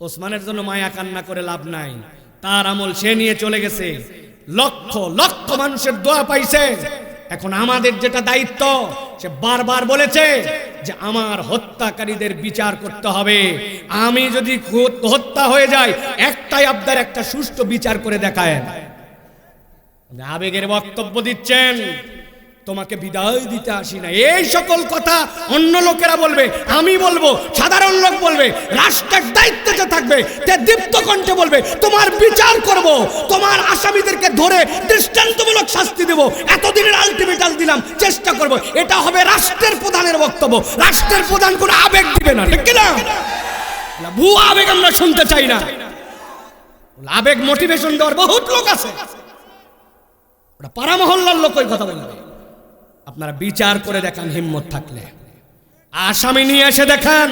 ওসমানের জন্য মায়া কান্না করে লাভ নাই, তার আমল সে নিয়ে চলে গেছে, লক্ষ লক্ষ মানুষের দোয়া পাইছে। এখন আমাদের যেটা দায়িত্ব, সে বারবার বলেছে যে আমার হত্যাকারীদের বিচার করতে হবে। আমি যদি হত্যা হয়ে যায়, একটাই আবদার, একটা সুষ্ঠু বিচার করে দেখায়। আবেগের বক্তব্য দিচ্ছেন, তোমাকে বিদায় দিতে আসি না, এই সকল কথা অন্য লোকেরা বলবে, আমি বলবো, সাধারণ লোক বলবে, রাষ্ট্রের দায়িত্বে যে থাকবে তে দীপ্ত কণ্ঠে বলবে তোমার বিচার করব, তোমার আসামিদেরকে ধরে দৃষ্টান্তমূলক শাস্তি দেব, এতদিনের আলটিমেটাম দিলাম, চেষ্টা করব। এটা হবে রাষ্ট্রের প্রধানের বক্তব্য। রাষ্ট্রের প্রধান কোনো আবেগ দিবে না, ঠিক না? ভুয়া আবেগ আমরা শুনতে চাই না। আবেগ মোটিভেশন দেওয়ার বহুত লোক আছে, ওটা পাড়া মহল্লার লোক ওই কথা বলবে। আপনারা বিচার করে দেখান, হিম্মত থাকলে আসামি নিয়ে এসে দেখান,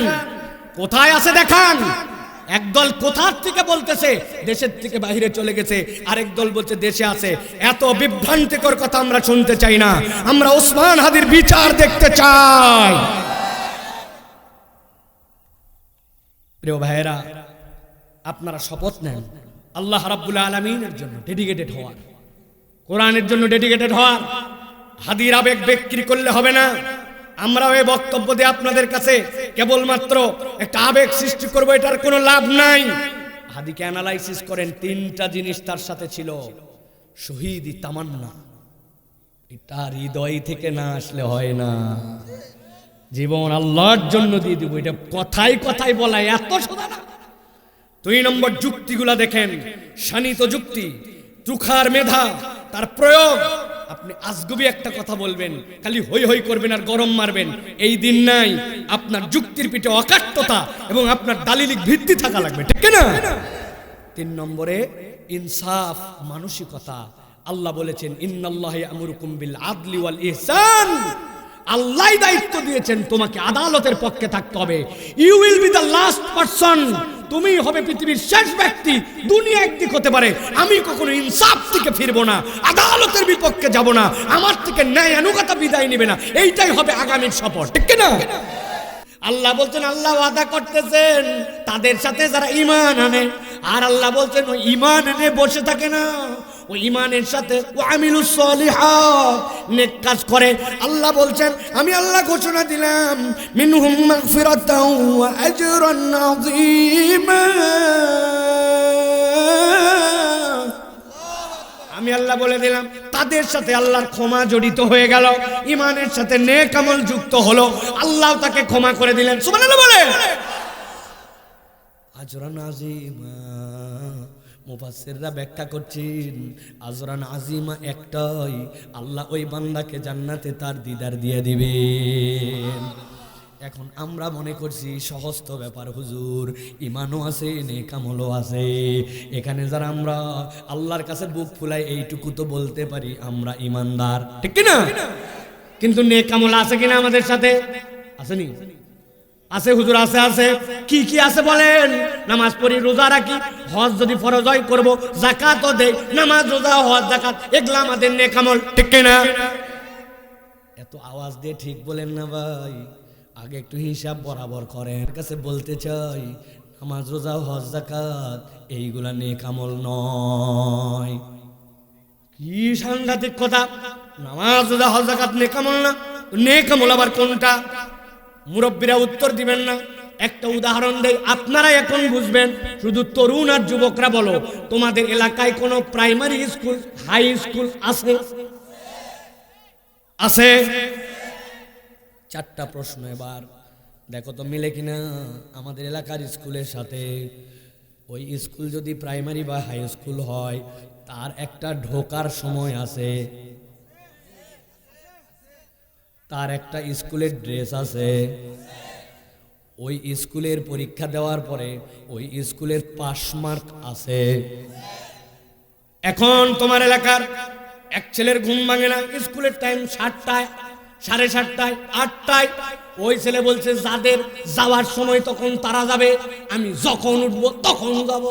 কোথায় আছে দেখান। একদল কোথার থেকে বলতেছে দেশের থেকে বাইরে চলে গেছে, আরেক দল বলছে দেশে আছে। এত বিভ্রান্তিকর কথা আমরা শুনতে চাই না, আমরা ওসমান হাদির বিচার দেখতে চাই। প্রিয় ভাইয়েরা, আপনারা শপথ নেন আল্লাহ রাব্বুল আলামিনের জন্য ডেডিকেটেড হওয়ার, কোরআনের জন্য ডেডিকেটেড হওয়ার। হাদির আবেগ বিক্রি করলে হবে না। আমরা ওই বক্তব্য দিয়ে আপনাদের কাছে কেবলমাত্র একটা আবেগ সৃষ্টি করব, এটার কোনো লাভ নাই। হাদিকে অ্যানালাইসিস করেন, তিনটা জিনিস তার সাথে ছিল। শহীদি তামান্না, এটা হৃদয় থেকে না আসলে হয় না। জীবন আল্লাহর জন্য দিয়ে দিব, এটা কথাই কথাই বলা এত সোজা না। 2 নম্বর যুক্তিগুলা দেখেন, শানিত যুক্তি, তুখার মেধা, তার প্রয়োগ। আপনি আজগুবি একটা কথা বলবেন, খালি হই হই করবেন আর গরম মারবেন, এই দিন নাই। আপনার যুক্তির পিঠে অকাট্যতা এবং আপনার দালিলিক ভিত্তি থাকা লাগবে, ঠিক না? 3 নম্বরে ইনসাফ, মানসিকতা। আল্লাহ বলেছেন ইন্নাল্লাহা ইয়ামুরুকুম বিল আদলি ওয়াল ইহসান। আল্লাহ দায়িত্ব দিয়েছেন তোমাকে আদালতের পক্ষে থাকতে হবে। You will be the last person, তুমি হবে পৃথিবীর শেষ ব্যক্তি। দুনিয়া একদিক হতে পারে, আমি কখনো ইনসাফ থেকে ফিরবো না, আদালতের বিপক্ষে যাব না, আমার থেকে ন্যায় আনুগতা বিদায় নেবে না। এইটাই হবে আগামীর শপথ, ঠিক না? আল্লাহ বলছেন, আল্লাহ ওয়াদা করতেছেন তাদের সাথে যারা ঈমান আনে। আর আল্লাহ বলছেন ওই ঈমান এনে বসে থাকে না, ওই ঈমানের সাথে ওয়া আমিলুস সলিহাত, নেক কাজ করে। আল্লাহ বলছেন, আমি আল্লাহ ঘোষণা দিলাম মিনহুম মাগফিরাতাও ওয়া আজরান আযীমা। আমি আল্লাহ বলে দিলাম তাদের সাথে আল্লাহর ক্ষমা জড়িত হয়ে গেল, ঈমানের সাথে নেক আমল যুক্ত হলো, আল্লাহ তাকে ক্ষমা করে দিলেন। সুবহানাল্লাহ বলে। আজরান আযীমা, মুফাসসিররা ব্যাখ্যা করছেন আজরান আযীমা একটাই, আল্লাহ ওই বান্দাকে জান্নাতে তার দিদার দিয়ে দিবেন। এখন আমরা মনে করছি সহজ তো ব্যাপার হুজুর, ঈমানও আছে নেক আমলও আছে। এখানে যারা আমরা আল্লাহর কাছে বুক ফুলাই এইটুকু তো বলতে পারি আমরা ঈমানদার, ঠিক না? কিন্তু নেক আমল আছে কিনা আমাদের সাথে? আসেনি? আছে হুজুর, আছে। আছে কি কি আছে বলেন? নামাজ পড়ি, রোজা রাখি, হজ যদি ফরজ হয় করব, যাকাতও দেই, নামাজ রোজা হজ যাকাত এগুলা আমাদের নেক আমল, ঠিক না? এত আওয়াজ দিয়ে ঠিক বলেন না ভাই, আগে একটু হিসাব বরাবর করেন। কাছে বলতে চাই নামাজ রোজা হজ যাকাত এইগুলা নেক আমল নয়। কি সাংঘাতিক কথা! নামাজ রোজা হজ যাকাত নেক আমল না? নেক আমল আবার কোনটা? মুরব্বীরা উত্তর দিবেন না। একটা উদাহরণ দেই, আপনারা এখন বুঝবেন। শুধু তরুণ আর যুবকরা বলো, তোমাদের এলাকায় কোনো প্রাইমারি স্কুল, হাই স্কুল আছে? আছে? 4টা প্রশ্ন এবার দেখো তো মিলে কিনা আমাদের এলাকার স্কুলের সাথে। ওই স্কুল যদি প্রাইমারি বা হাই স্কুল হয়, তার একটা ঢোকার সময় আছে, তার একটা স্কুলের ড্রেস আছে, ওই স্কুলের পরীক্ষা দেওয়ার পরে ওই স্কুলের পাস মার্ক আছে। এখন তোমার এলাকার এক ছেলের ঘুম ভাঙে না, স্কুলের টাইম 7টায়, 7:30টায়, 8টায়। ওই ছেলে বলছে যাদের যাওয়ার সময় তখন তারা যাবে, আমি যখন উঠবো তখন যাব।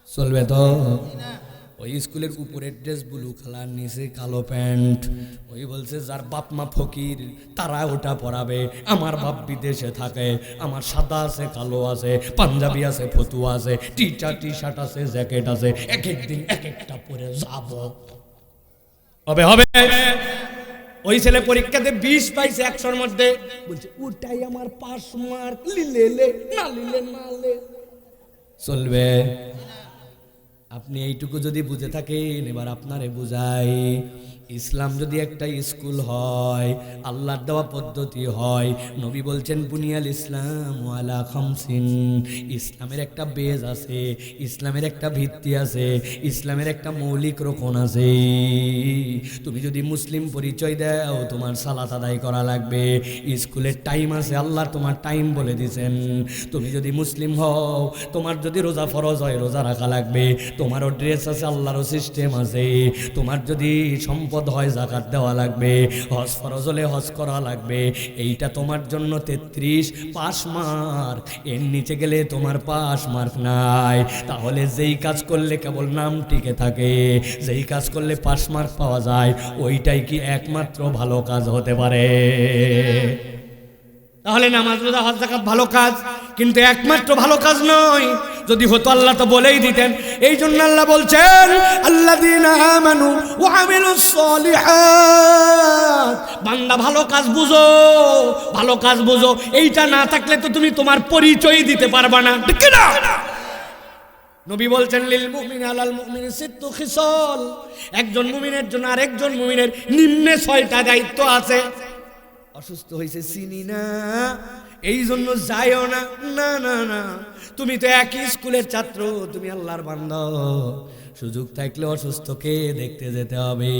চলবে তো? ওই স্কুলের উপরের ড্রেস ব্লু কালার, নিচে কালো প্যান্ট। ওই বলছে যার বাপ মা ফকির তারা ওটা পরাবে, আমার বাপ বিদেশে থাকে, আমার সাদা আছে, কালো আছে, পাঞ্জাবি আছে, ফতুয়া আছে, টি শার্ট আছে, জ্যাকেট আছে, এক এক দিন এক একটা পরে যাব। হবে হবে। ওই ছেলে পরীক্ষাতে 20 পাইছে 100-র মধ্যে, বলছে ওটাই আমার পাস মার্ক, লিলে না লিলে না লে চলবে। আপনি এইটুকু যদি বুঝে থাকেন, এবার আপনারে বুঝাই, ইসলাম যদি একটা স্কুল হয়, আল্লাহর দেওয়া পদ্ধতি হয়, নবী বলছেন বুনিয়াল ইসলাম আলা খামসিন, ইসলামের একটা বেজ আছে, ইসলামের একটা ভিত্তি আছে, ইসলামের একটা মৌলিক রোকন আছে। তুমি যদি মুসলিম পরিচয় দাও, তোমার সালাত আদায় করা লাগবে, স্কুলের টাইম আছে, আল্লাহ তোমার টাইম বলে দিয়েছেন। তুমি যদি মুসলিম হও, তোমার যদি রোজা ফরজ হয়, রোজা রাখা লাগবে, তোমারও ড্রেস আছে, আল্লাহরও সিস্টেম আছে। তোমার যদি সম্পদ হয়, যাকাত দেওয়া লাগবে, হজ ফরজ হলে হজ করা লাগবে। এইটা তোমার জন্য 33 পাস মার্ক, এর নিচে গেলে তোমার পাস মার্ক নাই। তাহলে যেই কাজ করলে কেবল নাম টিকে থাকে, যেই কাজ করলে পাস মার্ক পাওয়া যায়, ওইটাই কি একমাত্র ভালো কাজ হতে পারে? তাহলে নামাজ, রোজা, হজ, যাকাত ভালো কাজ, কিন্তু একমাত্র ভালো কাজ নয়। যদি হতো আল্লাহ তো বলেই দিতেন। এই জন্য আল্লাহ বলছেন আল্লাযীনা আমানু ওয়া আমিলুস সলিহাত, বান্দা ভালো কাজ বুঝো, ভালো কাজ বুঝো। এইটা না থাকলে তো তুমি তোমার পরিচয় দিতে পারবা না, ঠিক না? নবী বলছেন লিল মুমিনি আলাল মুমিনি সিত্তু খিসাল, একজন মুমিনের জন্য আরেকজন মুমিনের নিম্নে 6টা দায়িত্ব আছে। অসুস্থ হয়েছে চিনি না, এই জন্য যাইও না, না না না, তুমি তো একই স্কুলের ছাত্র, তুমি আল্লাহর বান্দা, সুযোগ থাকলে অসুস্থকে দেখতে যেতে হবে।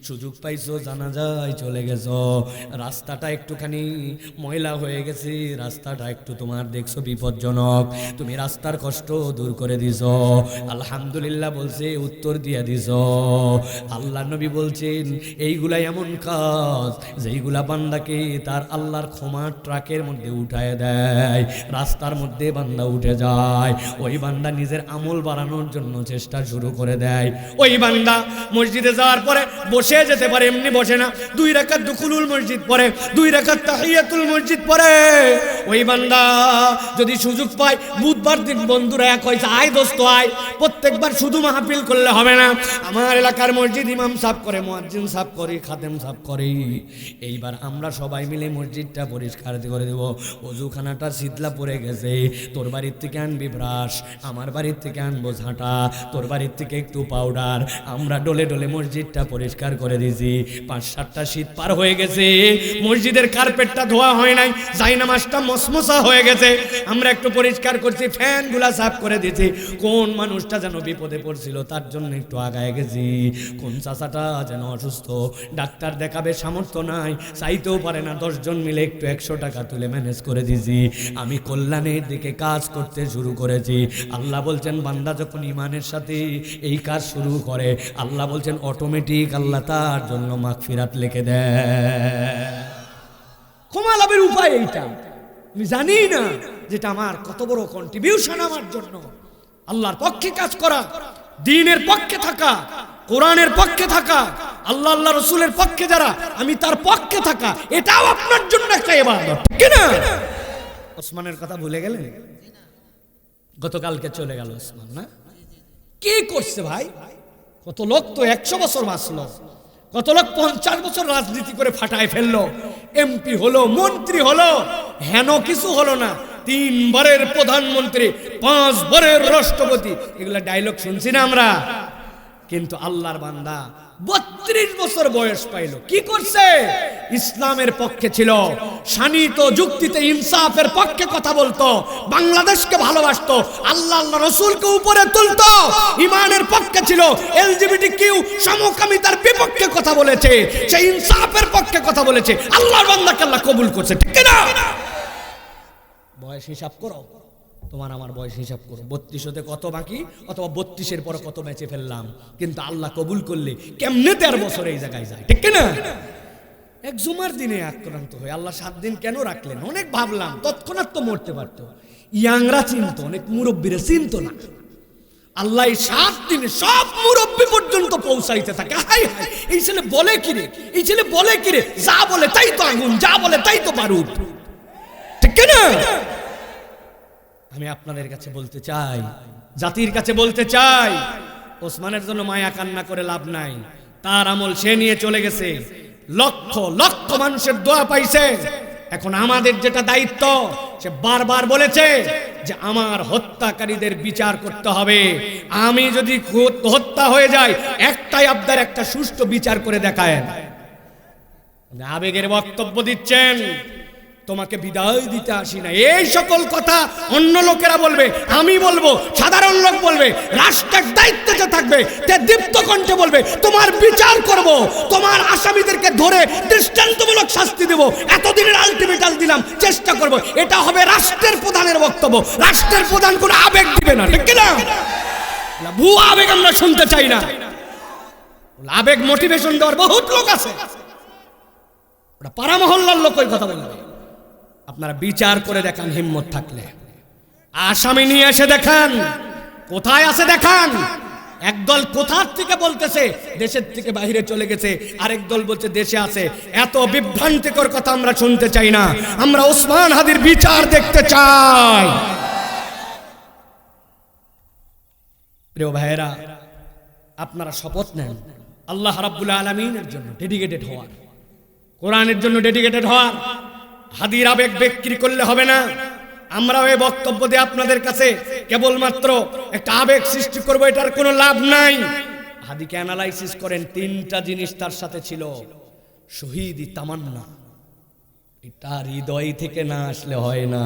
সুযোগ পাইছো, জানাজায় চলে গেছো, রাস্তাটা একটুখানি ময়লা হয়ে গেছে, রাস্তাটা একটু তোমার দেখছো বিপজ্জনক, তুমি রাস্তার কষ্ট দূর করে দিছো, আলহামদুলিল্লাহ বলছে, উত্তর দিয়ে দিছো। আল্লাহ নবী বলছেন এইগুলা এমন কাজ যেইগুলা বান্দাকে তার আল্লাহর ক্ষমার ট্রাকের মধ্যে উঠায় দেয়, রাস্তার মধ্যে বান্দা উঠে যায়। ওই বান্দা নিজের আমল বাড়ানোর জন্য চেষ্টা শুরু করে দেয়। ওই বান্দা মসজিদে যাওয়ার পরে বসে যেতে পারে, এমনি বসে না, 2 রাকাত দুখুলুল মসজিদ পড়ে, 2 রাকাত তাহিয়াতুল মসজিদ পড়ে। ওই বান্দা যদি সুযোগ পায়, বুধবার দিন বন্ধুরা এক হয়েছে, আয় দোস্ত আয়, প্রত্যেকবার শুধু মাহফিল করলে হবে না, আমার এলাকার মসজিদ ইমাম সাহেব করে, মুয়াজ্জিন সাহেব করে, খাদেম সাহেব করে, এইবার আমরা সবাই মিলে মসজিদটা পরিষ্কার করে দেব। ওযুখানাটা শীতলা পড়ে গেছে, তোর বাড়ির থেকে আনবি ব্রাশ, আমার বাড়ির থেকে আনবো ঝাঁটা, তোর বাড়ির থেকে একটু পাউডার, আমরা ডলে ডলে মসজিদটা পরিষ্কার করে দিয়েছি। 5-7টা শীত পার হয়ে গেছে, মসজিদের কার্পেটটা ধোয়া হয় নাই, জায়নামাজটা মসমসা হয়ে গেছে, আমরা একটু পরিষ্কার করছি, ফ্যানগুলা সাফ করে দিয়েছি। কোন মানুষটা যেন বিপদে পড়ছিল, তার জন্য একটু আগায় গেছি। কোন চাচাটা যেন অসুস্থ, ডাক্তার দেখাবে সামর্থ্য নাই, চাইতেও পারে না, 10 জন মিলে একটু 100 টাকা তুলে ম্যানেজ করে দিয়েছি। আমি কল্যাণের দিকে কাজ করতে শুরু করেছি। আল্লাহ বলছেন বান্দা যখন ঈমানের সাথে এই কাজ শুরু করে, আল্লাহ বলছেন অটোমেটিক আল্লাহ তার জন্য মাগফিরাত লিখে দেয়। ক্ষমা লাভের উপায় এইটা, আমি জানি না যেটা আমার কত বড় কন্ট্রিবিউশন আমার জন্য। আল্লাহর পক্ষে কাজ করা, দ্বীনের পক্ষে থাকা, কোরআনের পক্ষে থাকা, আল্লাহ আল্লাহ রসুলের পক্ষে যারা, আমি তার পক্ষে থাকা, এটাও আপনার জন্য একটা ইবাদত, ঠিক না? ওসমানের কথা ভুলে গেলেন? গতকালকে চলে গেল ওসমান, না? কি করছে ভাই? কত লোক তো 100 বছর বাঁচলো, কত লোক 50 বছর রাজনীতি করে ফাটায় ফেললো, এমপি হলো, মন্ত্রী হলো, হেন কিছু হলো না, 3 বারের প্রধানমন্ত্রী, 5 বারের রাষ্ট্রপতি, এগুলা ডায়লগ শুনছি না আমরা। কিন্তু আল্লাহর বান্দা 32 বছর বয়স পাইল, কি করছে? ইসলামের পক্ষে ছিল, শানিত যুক্তিতে ইনসাফের পক্ষে কথা বলতো, বাংলাদেশকে ভালোবাসতো, আল্লাহ আল্লাহ রসুলকে উপরে তুলতো, ইমানের পক্ষে ছিল, এলজিবিটিকিউ সমকামিতার বিপক্ষে কথা বলেছে, সে ইনসাফের পক্ষে কথা বলেছে, আল্লাহর বান্দাকে আল্লাহ কবুল করছে, ঠিক না? বয়স হিসাব করো, তোমার আমার বয়স হিসাব করো, 32 কত বাকি, অথবা 32-এর পরে কত বেঁচে ফেললাম, কিন্তু আল্লাহ কবুল করলে কেমনে 13 বছর এই জায়গায় যায়, ঠিক না? এক জুমার দিনে আক্রান্ত হয়ে আল্লাহ 7 দিন কেন রাখলেন? অনেক ভাবলাম, তৎক্ষণাৎ তো মরতে পারতো। ইয়াংরা চিনতো, অনেক মুরব্বীরা চিনতো না। আল্লাহ 7 দিনে সব মুরব্বি পর্যন্ত পৌঁছাইতে থাকে। হাই হাই, এই ছেলে বলে কি রে, এই ছেলে বলে কি রে, যা বলে তাই তো আগুন, যা বলে তাই তো বারুদ, ঠিক না? আমি আপনাদের কাছে বলতে চাই, জাতির কাছে বলতে চাই, ওসমানের জন্য মায়া কান্না করে লাভ নাই। তার আমল সে নিয়ে চলে গেছে, লক্ষ লক্ষ মানুষের দোয়া পাইছে। এখন আমাদের যেটা দায়িত্ব, সে বারবার বলেছে যে আমার হত্যাকারীদের বিচার করতে হবে। আমি যদি হত্যা হয়ে যায়, একটাই আবদার, একটা সুষ্ঠু বিচার করে দেখায়। আবেগের বক্তব্য দিচ্ছেন, তোমাকে বিদায় দিতে আসি না, এই সকল কথা অন্য লোকেরা বলবে, আমি বলবো, সাধারণ লোক বলবে, রাষ্ট্রের দায়িত্বে যে থাকবে তে দীপ্ত কণ্ঠে বলবে তোমার বিচার করব, তোমার আসামিদেরকে ধরে দৃষ্টান্তমূলক শাস্তি দেব, এতদিনের আলটিমেটাম দিলাম, চেষ্টা করব। এটা হবে রাষ্ট্রের প্রধানের বক্তব্য। রাষ্ট্রের প্রধান কোনো আবেগ দিবে না, ঠিক না? ভুয়া আবেগ আমরা শুনতে চাই না। আবেগ মোটিভেশন দেওয়ার বহুত লোক আছে, ওটা পাড়া মহল্লার লোক ওই কথা বলবে। আপনারা বিচার করে দেখান, হিম্মত থাকলে আসামি নিয়ে এসে দেখান, কোথায় আছে দেখান। একদল কোথার থেকে বলতেছে দেশের থেকে বাইরে চলে গেছে, আরেক দল বলছে দেশে আছে। এত বিভ্রান্তিকর কথা আমরা শুনতে চাই না। আমরা ওসমান হাদির বিচার দেখতে চাই। প্রিয় ভাইয়েরা, আপনারা শপথ নেন আল্লাহ রাব্বুল আলামিনের জন্য ডেডিকেটেড হওয়ার, কোরআনের জন্য ডেডিকেটেড হওয়ার। হাদির আবেগ বিক্রি করলে হবে না। আমরা ওই বক্তব্য দিয়ে আপনাদের কাছে কেবলমাত্র একটা আবেগ সৃষ্টি করবো, এটার কোনো লাভ নাই। হাদিকে অ্যানালাইসিস করেন, 3টা জিনিস তার সাথে ছিল। শহীদি তামান্না, এটা হৃদয় থেকে না আসলে হয় না।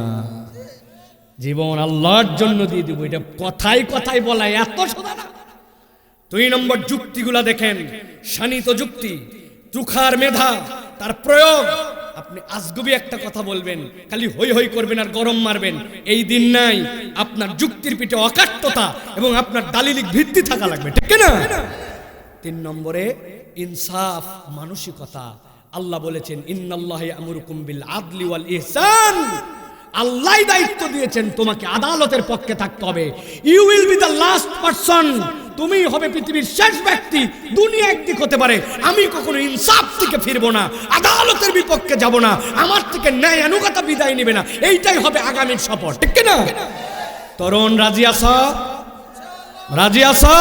জীবন আল্লাহর জন্য দিয়ে দিব, এটা কথায় কথায় বলা এত সোজা না। 2 নম্বর যুক্তিগুলা দেখেন, শানিত যুক্তি, তুখার মেধা, তার প্রয়োগ। আপনি আজগুবি একটা কথা বলবেন, খালি হই হই করবেন আর গরম মারবেন, এই দিন নাই। আপনার যুক্তির পিঠে অকাট্যতা এবং আপনার দালিলিক ভিত্তি থাকা লাগবে, ঠিক না? 3 নম্বরে ইনসাফ, মানসিকতা। আল্লাহ বলেছেন ইন্নাল্লাহা ইয়ামুরুকুম বিল আদলি ওয়াল ইহসান। আল্লাহ দায়িত্ব দিয়েছেন তোমাকে আদালতের পক্ষে থাকতে হবে। You will be the last person, তুমি হবে পৃথিবীর শেষ ব্যক্তি। দুনিয়া একদিক হতে পারে, আমি কখনো ইনসাফ থেকে ফিরবো না, আদালতের বিপক্ষে যাব না, আমার থেকে ন্যায় আনুগতা বিদায় নেবে না। এইটাই হবে আগামীর শপথ, ঠিক না? তরুণ রাজি আছো? রাজি আছো?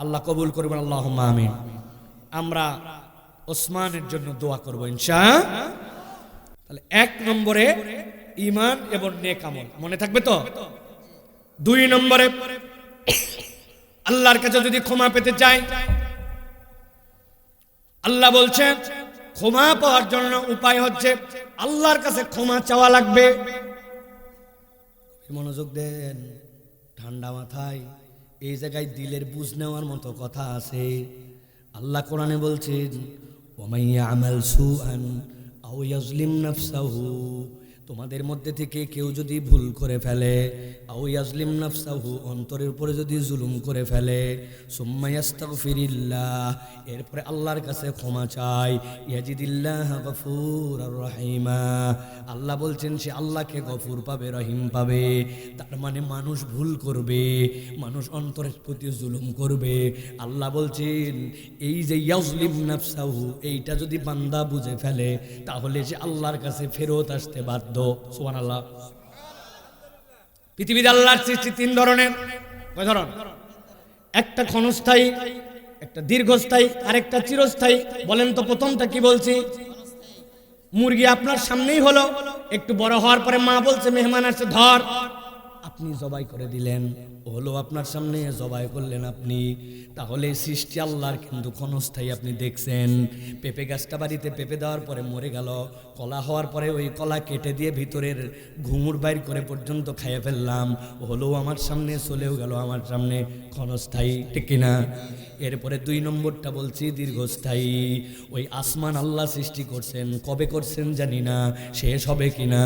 আল্লাহ কবুল করবেন, আল্লাহুম্মা আমিন। আমরা ওসমানের জন্য দোয়া করব ইনশাআল্লাহ। তাহলে 1 নম্বরে ঈমান এবং নেক আমল, মনে থাকবে তো? 2 নম্বরে আল্লাহর কাছে যদি ক্ষমা পেতে চাই, আল্লাহ বলছেন ক্ষমা পাওয়ার জন্য উপায় হচ্ছে আল্লাহর কাছে ক্ষমা চাওয়া লাগবে। মনোযোগ দেন, ঠান্ডা মাথায়। এই জায়গায় দিলের বুঝ নেওয়ার মতো কথা আছে। আল্লাহ কোরআনে বলছেন ওয়ামাইয়া আমাল সুআন আও ইয়াজলিম নাফসাহু, তোমাদের মধ্যে থেকে কেউ যদি ভুল করে ফেলে, আও ইয়াজলিম নাফসাহু, অন্তরের উপরে যদি জুলুম করে ফেলে, সুম্মা ইয়াস্তাগফিরিল্লাহ, এরপরে আল্লাহর কাছে ক্ষমা চায়, ইয়াজিদিল্লাহ গফুরার রহিমা, আল্লাহ বলছেন সে আল্লাহকে গফুর পাবে, রহিম পাবে। তার মানে মানুষ ভুল করবে, মানুষ অন্তরের প্রতি জুলুম করবে। আল্লাহ বলছেন এই যে ইয়াজলিম নাফসাহু, এইটা যদি বান্দা বুঝে ফেলে, তাহলে সে আল্লাহর কাছে ফেরত আসতে বাধ্য। সুবহানাল্লাহ। পৃথিবীতে আল্লাহর সৃষ্টি 3 ধরনের। কয় ধরন? একটা ক্ষণস্থায়ী, একটা দীর্ঘস্থায়ী, আরেকটা চিরস্থায়ী। বলেন তো প্রথমটা কি বলছি? মুরগি আপনার সামনেই হলো, একটু বড় হওয়ার পরে মা বলছে মেহমান আসছে ধর, আপনি জবাই করে দিলেন, হলো আপনার সামনে, জবাই করলেন আপনি। তাহলে সৃষ্টি আল্লাহর কিন্তু ক্ষণস্থায়ী। আপনি দেখছেন পেঁপে গাছটা বাড়িতে পেঁপে দেওয়ার পরে মরে গেল, কলা হওয়ার পরে ওই কলা কেটে দিয়ে ভিতরের ঘুঙুর বাইর করে পর্যন্ত খাইয়ে ফেললাম, হলো আমার সামনে, চলেও গেল আমার সামনে, ক্ষণস্থায়ী, ঠিক কিনা? এরপরে 2 নম্বরটা বলছি দীর্ঘস্থায়ী। ওই আসমান আল্লাহ সৃষ্টি করছেন, কবে করছেন জানি না, শেষ হবে কিনা?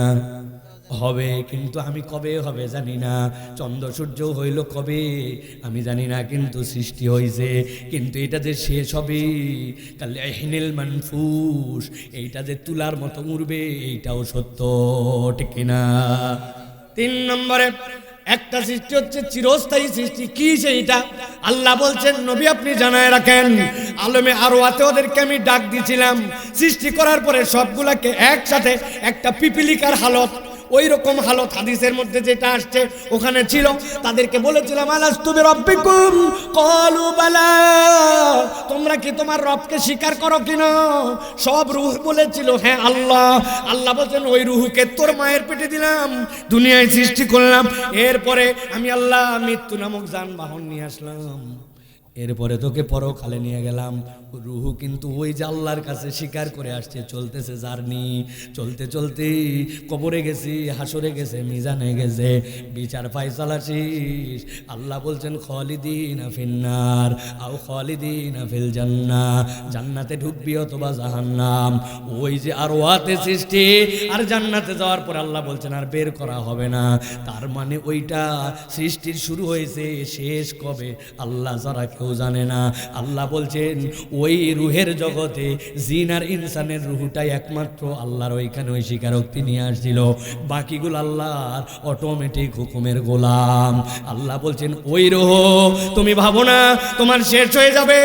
হবে, কিন্তু আমি কবে হবে জানি না। চন্দ্র সূর্য হইল কবে আমি জানি না, কিন্তু সৃষ্টি হইছে। কিন্তু এটা যে শেষ হবে, কাল ইহনিল মানফুস, এইটা যে তুলার মতো উড়বে, এইটাও সত্য, ঠিক কিনা? 3 নম্বরে একটা সৃষ্টি হচ্ছে চিরস্থায়ী সৃষ্টি। কি সেইটা? আল্লাহ বলছেন নবী আপনি জানায় রাখেন, আলমে আরওয়াতে ওদেরকে আমি ডাক দিয়েছিলাম, সৃষ্টি করার পরে সবগুলাকে একসাথে একটা পিপিলিকার হালত, ওই রকম হালত হাদিসের মধ্যে যেটা আসছে ওখানে ছিল। তাদেরকে বলেছিলাম আলাস্তু বিরাব্বিকুম ক্বালু বালা, তোমরা কি তোমার রবকে স্বীকার করো কিনা? সব রূহ বলেছিল হ্যাঁ আল্লাহ। আল্লাহ বলছেন ওই রূহকে তোর মায়ের পেটে দিলাম, দুনিয়ায় সৃষ্টি করলাম, এরপরে আমি আল্লাহ মৃত্যু নামক যানবাহন নিয়ে আসলাম, এরপরে তোকে পরকালে নিয়ে গেলাম। রুহু কিন্তু ওই যে আল্লাহর কাছে স্বীকার করে আসছে, চলতেছে জার্নি, চলতে চলতে কবরে গেছি, হাসরে গেছে, মিজানে গেছে, বিচার ফায়সালা শেষ। আল্লাহ বলছেন খালিদিনা ফিন্নার আও খালিদিনা ফিল জান্নাহ, জান্নাতে ঢুকবি অথবা জাহান্নাম। ওই যে আরওয়াতে সৃষ্টি আর জান্নাতে যাওয়ার পর আল্লাহ বলছেন আর বের করা হবে না। তার মানে ওইটা সৃষ্টির শুরু হয়েছে, শেষ কবে আল্লাহ যারা কেউ জানে না। আল্লাহ বলছেন ওই রুহের জগতে জিন আর ইনসানের রুহটাই একমাত্র আল্লাহর ওইখানে ওই স্বীকারোক্তি নিয়ে আসছিল, বাকিগুলো আল্লাহর অটোমেটিক হুকুমের গোলাম। আল্লাহ বলছেন ওই রুহ তুমি ভাবো না তোমার শেষ হয়ে যাবে,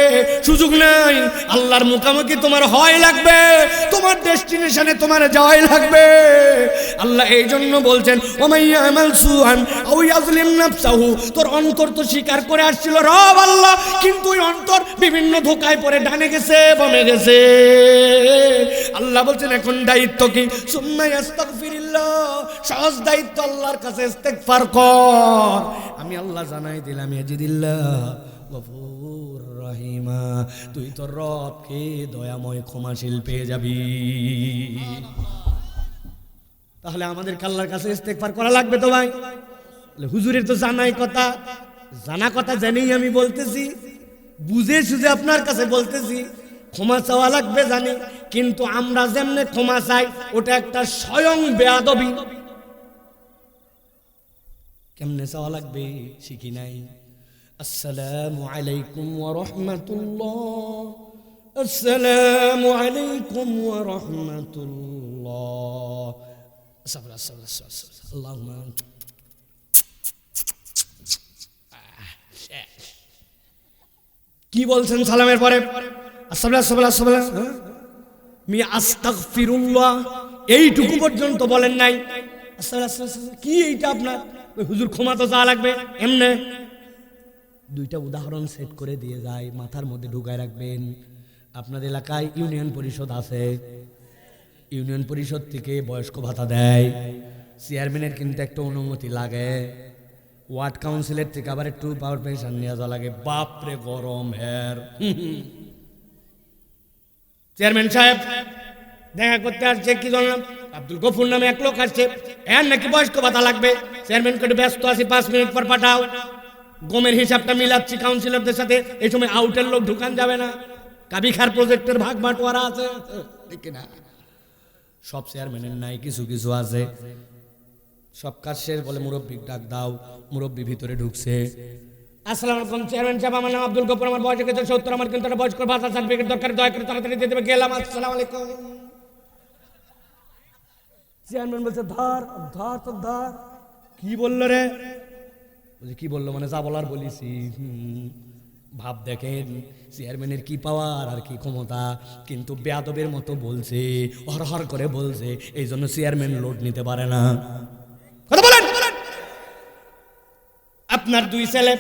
সুযোগ নাই, আল্লাহর মুখামুখি তোমার হয় লাগবে, তোমার ডেস্টিনেশনে তোমার যাওয়াই লাগবে। আল্লাহ এই জন্য বলছেন ওমাইয়া আমাল সুআন আও ইয়াজলিম নাফসাহু, তোর অন্তর তো স্বীকার করে আসছিল রব আল্লাহ, কিন্তু ওই অন্তর বিভিন্ন ধোকায় পড়ে ডানে গেছে বামে গেছে। আল্লাহ বলছেন এখন দায়িত্ব কি? সুম্মা ইস্তাগফিরিল্লাহ, সহজ দায়িত্ব আল্লাহর কাছে ইস্তেগফার কর। আমি আল্লাহ জানাই দিলাম ইয়াজিদিল্লাহ গফুর রহিমা, তুই তোর রবকে দয়াময় ক্ষমাশীল পেয়ে যাবি। তাহলে আমাদের আল্লাহর কাছে ইস্তেগফার করা লাগবে তো ভাই। হুজুরের তো জানাই কথা, জানা কথা জেনেই আমি বলতেছি, বুঝে সুঝে আপনার কাছে বলতেছি, ক্ষমা চাওয়া লাগবে জানি, কিন্তু আমরা যেমনে ক্ষমা চাই ওটা একটা স্বয়ং বেয়াদবি। কেমনে চাওয়া লাগবে শিখি নাই। আসসালামু আলাইকুম ওয়া রাহমাতুল্লাহ, আসসালামু আলাইকুম ওয়া রাহমাতুল্লাহ, আল্লাহুম্মা কি বলছেন সালামের পরে? আস্তাগফিরুল্লাহ, এইটুকু পর্যন্ত বলেন নাই। কি এইটা আপনার? হুজুর ক্ষমা তো চাওয়া লাগবে। এমনে দুইটা উদাহরণ সেট করে দিয়ে যায়, মাথার মধ্যে ঢুকায় রাখবেন। আপনার এলাকায় ইউনিয়ন পরিষদ আছে, ইউনিয়ন পরিষদ থেকে বয়স্ক ভাতা দেয়, চেয়ারম্যানের কিন্তু একটা অনুমতি লাগে, ওয়ার্ড কাউন্সিলের থেকে আবার একটু পাওয়ার পেনশন নিয়ে যাওয়া লাগে। বাপরে গরম হের। চেয়ারম্যান সাহেব দেখা করতে আসছে, কি জানলাম আব্দুল গফুর নামে এক লোক আসছে, এর নাকি বয়স্ক ভাতা লাগবে। চেয়ারম্যান কে ব্যস্ত আছি, 5 মিনিট পর পাঠাও। গমের হিসাবটা মিলাচ্ছি কাউন্সিলরদের সাথে, এই সময় আউটের লোক ঢুকান যাবে না, কাবিখার প্রজেক্টের ভাগ বাটোয়ারা আছে, ঠিক না? সব চেয়ারম্যানের নাই, কিছু কিছু আছে। সব কাজ শেষ বলে মুরব্বী ডাক দাও। মুরব্বী ভিতরে ঢুকছে। আসসালামু আলাইকুম চেয়ারম্যান সাহেব, আমার নাম আব্দুল গফুর, আমার বয়স হয়েছে 70, আমার কিন্তু একটা বয়স্ক ভাতা সার্টিফিকেট দরকার, দয়া করে তাড়াতাড়ি দিয়ে দেবে। গেলাম, আসসালামু আলাইকুম। চেয়ারম্যান বলছে ধর ধর তো ধর। কি বললো রে? বলছে কি বললো মানে যা বলার বলিছি। ভাব দেখেন চেয়ারম্যানের কি পাওয়ার আর কি ক্ষমতা, কিন্তু বেয়াদবের মতো বলছে, হরহর করে বলছে, এই জন্য চেয়ারম্যান লোড নিতে পারে না। কথা বলেন। আপনার 2 ছেলে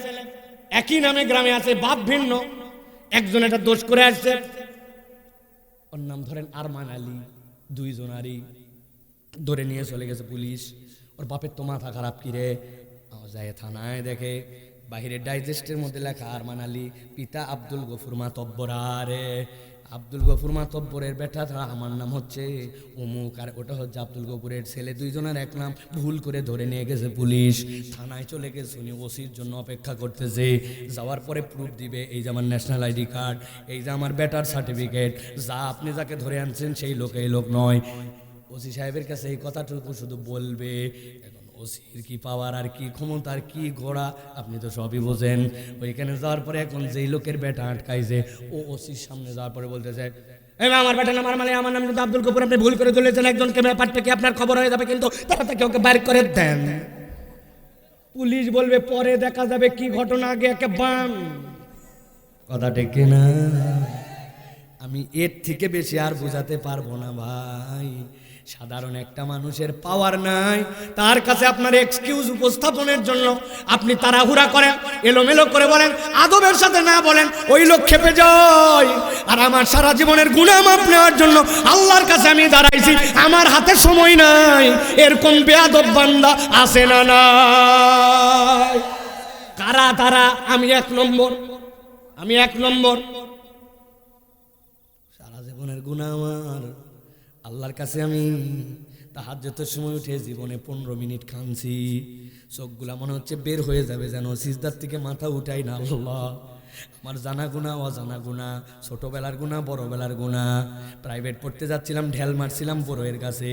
একই নামে গ্রামে আছে, বাপ ভিন্ন, একজন একটা দোষ করে আসছে, ওর নাম ধরেন আরমান আলী, 2 জনারই ধরে নিয়ে চলে গেছে পুলিশ। ওর বাপের তো মাথা খারাপ, কি রে যায় থানায় দেখে বাহিরের ডাইজেস্টের মধ্যে লেখা আরমান আলী, পিতা আব্দুল গফুর মাতব্বর। আরে আব্দুল গফুর মাতব্বরের বেটা, আমার নাম হচ্ছে অমুক, আর ওটা হচ্ছে আব্দুল গফুরের ছেলে, 2 জনের এক নাম। ভুল করে ধরে নিয়ে গেছে পুলিশ, থানায় চলে গেছে, উনি ওসির জন্য অপেক্ষা করতেছে। যাওয়ার পরে প্রুফ দিবে, এই যে আমার ন্যাশনাল আইডি কার্ড, এই যে আমার বেটার সার্টিফিকেট, যা আপনি যাকে ধরে আনছেন সেই লোক এই লোক নয়। ওসি সাহেবের কাছে এই কথাটুকু শুধু বলবে। এখন ওসির কি পাওয়ার আর কি ক্ষমতা আর কি ঘোড়া, আপনি তো সবই বোঝেন। ওইখানে যাওয়ার পরে এখন যেই লোকের বেটা আটকাইছে, ও ওসির সামনে যাওয়ার পরে বলতেছে, আমার বেটা নাম মানে আমার নাম কিন্তু আব্দুল গফুর, আপনি ভুল করে তুলেছেন একজনকে, ব্যাপারটা কি আপনার খবর হয়ে যাবে, কিন্তু তারা তাকে ওকে বাইর করে দেন। পুলিশ বলবে পরে দেখা যাবে কি ঘটনা, আগে একে বান। কথা ঠিক না? আমি এর থেকে বেশি আর বোঝাতে পারবো না ভাই। সাধারণ একটা মানুষের পাওয়ার নাই, তার কাছে আপনার এক্সকিউজ উপস্থাপনের জন্য আপনি তাড়াহুড়া করেন, এলোমেলো করে বলেন, আদবের সাথে না বলেন, ওই লোক খেপে যায়। আর আমার সারা জীবনের গুনাহ মাপ নেওয়ার জন্য আল্লাহর কাছে আমি দাঁড়াইছি, আমার হাতে সময় নাই। এরকম বেয়াদব বান্দা আছে না নাই? কারা তারা? আমি এক নম্বর, আমি এক নম্বর। সারা জীবনের গুনাহ আমার আল্লাহর কাছে আমি তাহাজ্জুদের সময় উঠে জীবনে 15 মিনিট কাঁদছি, চোখগুলা মনে হচ্ছে বের হয়ে যাবে, যেন সিজদার থেকে মাথা উঠাই না। আল্লাহ, আমার জানা গুনাহ, অজানা গুনাহ, ছোটবেলার গুনাহ, বড়বেলার গুনাহ। প্রাইভেট পড়তে যাচ্ছিলাম, ঢেল মারছিলাম বড়োয়ের কাছে,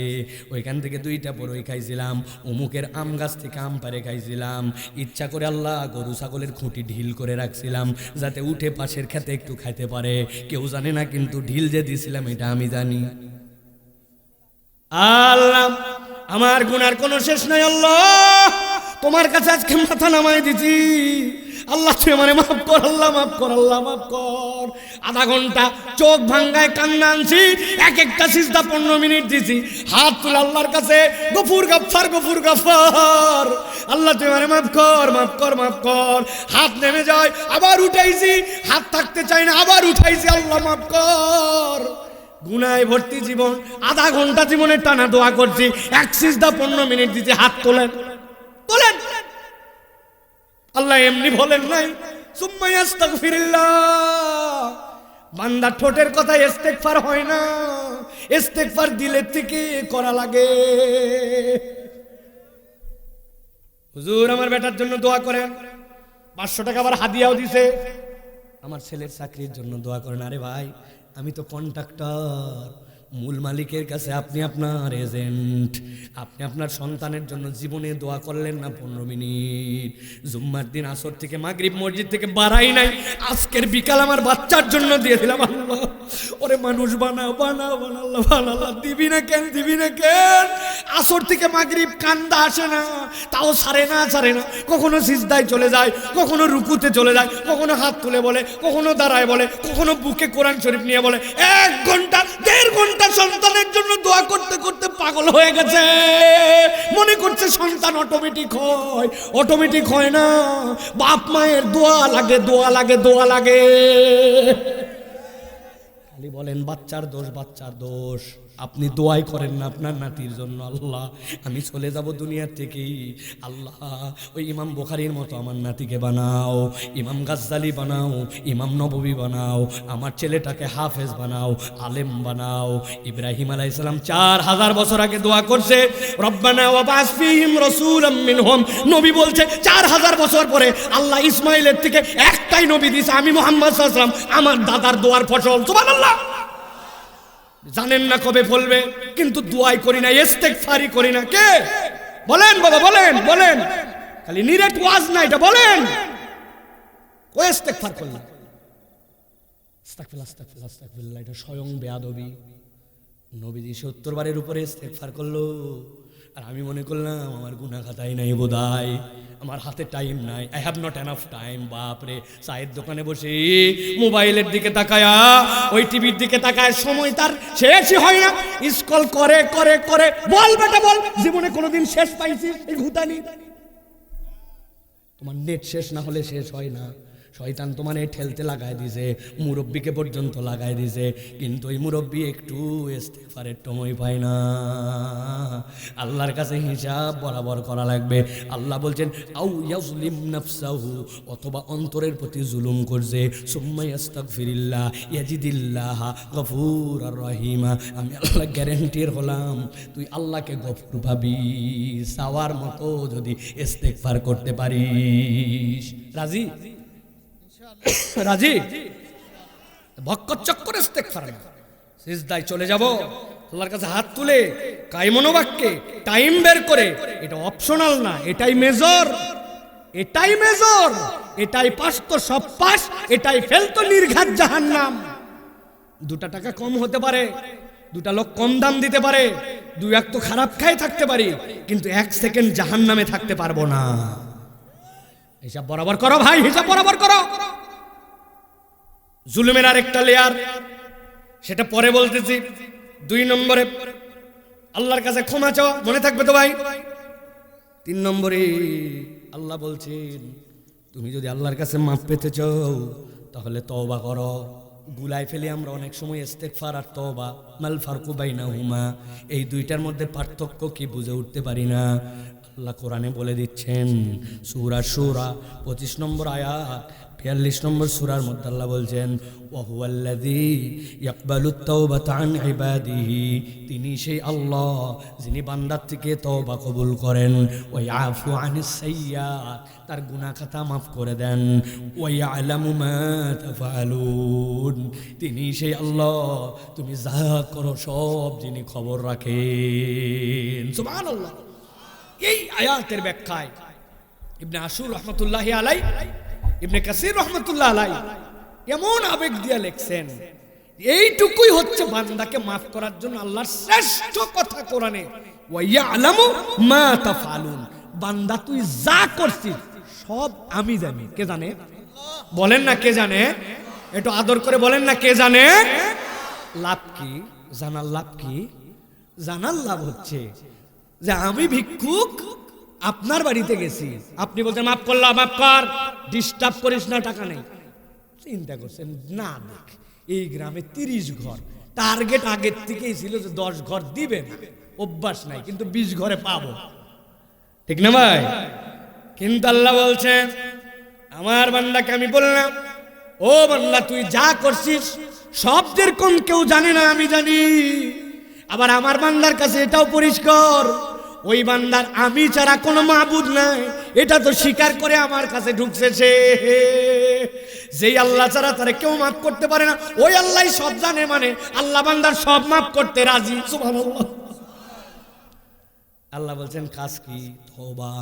ওইখান থেকে 2টা বড়ই খাইছিলাম, অমুকের আম গাছ থেকে আম পারে খাইছিলাম, ইচ্ছা করে আল্লাহ গরু ছাগলের খুঁটি ঢিল করে রাখছিলাম যাতে উঠে পাশের খেতে একটু খাইতে পারে। কেউ জানে না, কিন্তু ঢিল যে দিছিলাম এটা আমি জানি। আল্লাহ, আমার গুনার কোনো শেষ নাই। আল্লাহ, তোমার কাছে আজকে মাথা নামাই দিছি। আল্লাহ, তুই আমারে মাফ কর, আল্লাহ মাফ কর, আল্লাহ মাফ কর। আধা ঘন্টা চোখ ভাঙ্গায় কান্না আনছি, এক একটা সিজদা 15 মিনিট দিছি, হাত তুলে আল্লাহর কাছে গফুর গাফফার, গফুর গাফফার। আল্লাহ, তুই আমারে মাফ কর, মাফ কর, মাফ কর। হাত নেমে যায়, আবার উঠাইছি, হাত থাকতে চাই না, আবার উঠাইছি, আল্লাহ মাফ কর। গুনায় ভর্তি জীবন, আধা ঘন্টা জীবনের টানা দোয়া করছি, এক সিজদা 15 মিনিট দিতে, হাত তোলেন, তোলেন। আল্লাহ এমনি বলেন নাই সুম্মা আস্তাগফিরুল্লাহ। বান্দা ঠোঁটের কথা ইস্তেগফার হয় না, ইস্তেগফার দিলের থেকে করা লাগে। হুজুর, আমার বেটার জন্য দোয়া করেন, 500 টাকা আবার হাদিয়াও দিছে। আমার ছেলের চাকরির জন্য দোয়া করেন। আরে ভাই, আমি তো কন্ট্রাক্টর, মূল মালিকের কাছে আপনি আপনার এজেন্ট। আপনি আপনার সন্তানের জন্য জীবনে দোয়া করলেন না 15 মিনিট? জুম্মার দিন আসর থেকে মাগরিব মসজিদ থেকে বাড়াই নাই, আজকের বিকাল আমার বাচ্চার জন্য দিয়ে দিলাম। আল্লাহ, ওরে মানুষ বানাও, বানাও, বানাও, আল্লাহ বানাও। দিবি না কেন, দিবি না কেন? আসর থেকে মাগরিব কান্দা আসে না, তাও ছাড়ে না, ছাড়ে না। কখনো সিজদায় চলে যায়, কখনো রুকুতে চলে যায়, কখনো হাত তুলে বলে, কখনো দাঁড়ায় বলে, কখনো বুকে কোরআন শরীফ নিয়ে বলে। 1 ঘন্টা 1.5 ঘন্টা সন্তানের জন্য দোয়া করতে করতে পাগল হয়ে গেছে, মনে করছে সন্তান অটোমেটিক হয়। অটোমেটিক হয় না, বাপ মায়ের দোয়া লাগে, দোয়া লাগে, দোয়া লাগে। খালি বলেন বাচ্চার দোষ, বাচ্চার দোষ। আপনি দোয়াই করেন না আপনার নাতির জন্য। আল্লাহ, আমি চলে যাব দুনিয়ার থেকেই, আল্লাহ ওই ইমাম বুখারীর মতো আমার নাতিকে বানাও, ইমাম গাজ্জালি বানাও, ইমাম নববী বানাও, আমার ছেলেটাকে হাফেজ বানাও, আলেম বানাও। ইব্রাহিম আলাইহিস সালাম 4000 বছর আগে দোয়া করছে, রব্বানা ওয়াবাস ফীহিম রাসূলাম মিনহুম। নবী বলছে 4000 বছর পরে আল্লাহ ইসমাইলের থেকে একটাই নবী দিয়েছে, আমি মুহাম্মদ সাল্লাল্লাহু আলাইহি ওয়াসাল্লাম, আমার দাদার দোয়ার ফসল। সুবহানাল্লাহ। জানেন না কবে ফলবে, কিন্তু দোয়াই করি না, ইস্তেগফারই করি না। কে বলেন বাবা, বলেন, বলেন। খালি নিরেট ওয়াজ না, এটা বলেন। ও ইস্তেগফার করলাম, আস্তাগফিরুল্লাহ, আস্তাগফিরুল্লাহ, আস্তাগফিরুল্লাহ, এটা স্বয়ং বেয়াদবি। নবীজি 70 বারের উপরে ইস্তেগফার করলো, আর আমি মনে করলাম আমার গুনাহ খাতাই নাই বোধহয়, আমার হাতে টাইম নাই, I have not enough time. বাপরে, চায়ের দোকানে বসে মোবাইলের দিকে তাকায়া, ওই টিভির দিকে তাকায়, সময় তার শেষই হয় না, স্ক্রল করে করে করে। বল বেটা বল, জীবনে কোনোদিন শেষ পাইছিস? এই ঘুতানি। তোমার নেট শেষ না হলে শেষ হয় না। শয়তান তোমার ঠেলতে লাগাই দিছে, মুরব্বীকে পর্যন্ত লাগাই দিছে, কিন্তু ওই মুরব্বী একটু ইস্তেগফারের সময় পায় না। আল্লাহর কাছে হিসাব বরাবর করা লাগবে। আল্লাহ বলছেন আউ ইয়াজলিম নাফসাহু, অথবা অন্তরের প্রতি জুলুম করছে, সুম্মা ইস্তাগফিরিল্লাহ ইয়াজিদিল্লাহ গফুরার রহিমা। আমি আল্লাহ গ্যারান্টির হলাম, তুই আল্লাহকে গফুর ভাবি, সাওয়ার মতো যদি ইস্তেগফার করতে পারিস। রাজি? রাজি? ভক্কচক্কর ইস্তেগফার না, সিজদায় চলে যাব আল্লাহর কাছে হাত তুলে, কায়মনোবাক্যে টাইম বের করে। এটা অপশনাল না, এটাই মেজর, এটাই মেজর। এটাই পাস তো সব পাস, এটাই ফেল তো নির্ঘাত জাহান্নাম। 2 টাকা কম হতে পারে, 2টা লোক কম দাম দিতে পারে, 2 এক তো খারাপ খাই থাকতে পারি, কিন্তু 1 সেকেন্ড জাহান্নামে থাকতে পারবো না। হিসাব বরাবর করো ভাই, হিসাব বরাবর করো। জুলুমের আরেকটা লেয়ার, সেটা পরে বলতেছি। 2 নম্বরে আল্লাহর কাছে ক্ষমা চাওয়া, মনে থাকবে তো ভাই। 3 নম্বরে আল্লাহ বলছেন তুমি যদি আল্লাহর কাছে মাফ পেতে চাও তাহলে তওবা করো। গুলাই ফেলি আমরা অনেক সময় ইস্তেগফার আর তওবা, মাল ফারকু বাইনাহুমা, এই দুইটার মধ্যে পার্থক্য কি বুঝে উঠতে পারি না। আল্লাহ কোরআনে বলে দিচ্ছেন, সূরা শূরা 25 নম্বর আয়াত 42 নম্বর সূরার মধ্যে আল্লাহ বলছেন ওয়া হুয়াল্লাযী ইয়াকবালুত তাওবাতা আন ইবাদিহি, তিনি সেই আল্লাহ যিনি বান্দার থেকে তওবা কবুল করেন, ওয়া ইয়াফু আনিস সাইয়্যাত, তার গুনাহ খাতা মাফ করে দেন, ওয়া ইয়ালামু মা তাফআলুন, তিনি সেই আল্লাহ তুমি যা করো সব যিনি খবর রাখেন। সুবহানাল্লাহ। এই আয়াতের ব্যাখ্যায় ইবনে আশুর রহমাতুল্লাহি আলাইহি, ইবনে কাসির রহমাতুল্লাহ আলাইহি এমন আবেগ দিয়ে লিখছেন, এইটুকুই হচ্ছে বান্দাকে মাফ করার জন্য আল্লাহর শ্রেষ্ঠ কথা কোরআনে, ওয়া ইয়ালামু মা তাফআলুন, বান্দা তুই যা করছিস সব আমি জানি। কে জানে? বলেন না কে জানে? একটু আদর করে বলেন না কে জানে? লাভ কি? জানার লাভ কি? জানার লাভ হচ্ছে যে আমি ভিক্ষুক আপনার বাড়িতে গেছি, আপনি বলছেন মাফ করলাম, মাফ কর, ডিস্টার্ব করিস না, টাকা নেই। চিন্তা করছেন না, দেখ এই গ্রামে 30 ঘর, টার্গেট আগের থেকেই ছিল যে 10 ঘর দিবেন, অভ্যাস নাই কিন্তু 20 ঘরে পাবো, ঠিক না ভাই? কিন্তু আল্লাহ বলছেন আমার বান্দাকে আমি বললাম ও বান্দা তুই যা করছিস সব যেরকম কেউ জানে না আমি জানি। আবার আমার বান্দার কাছে এটাও পরিষ্কার, ওই বান্দার আমি ছাড়া কোনো মাবুদ নাই, এটা তো স্বীকার করে আমার কাছে ঢুকছে সে। যেই আল্লাহ ছাড়া তারে কেউ মাফ করতে পারে না, ওই আল্লাহই সব জানে, মানে আল্লাহ বান্দার সব মাফ করতে রাজি। সুবহানাল্লাহ। আল্লাহ বলছেন কাজ কি? তওবা।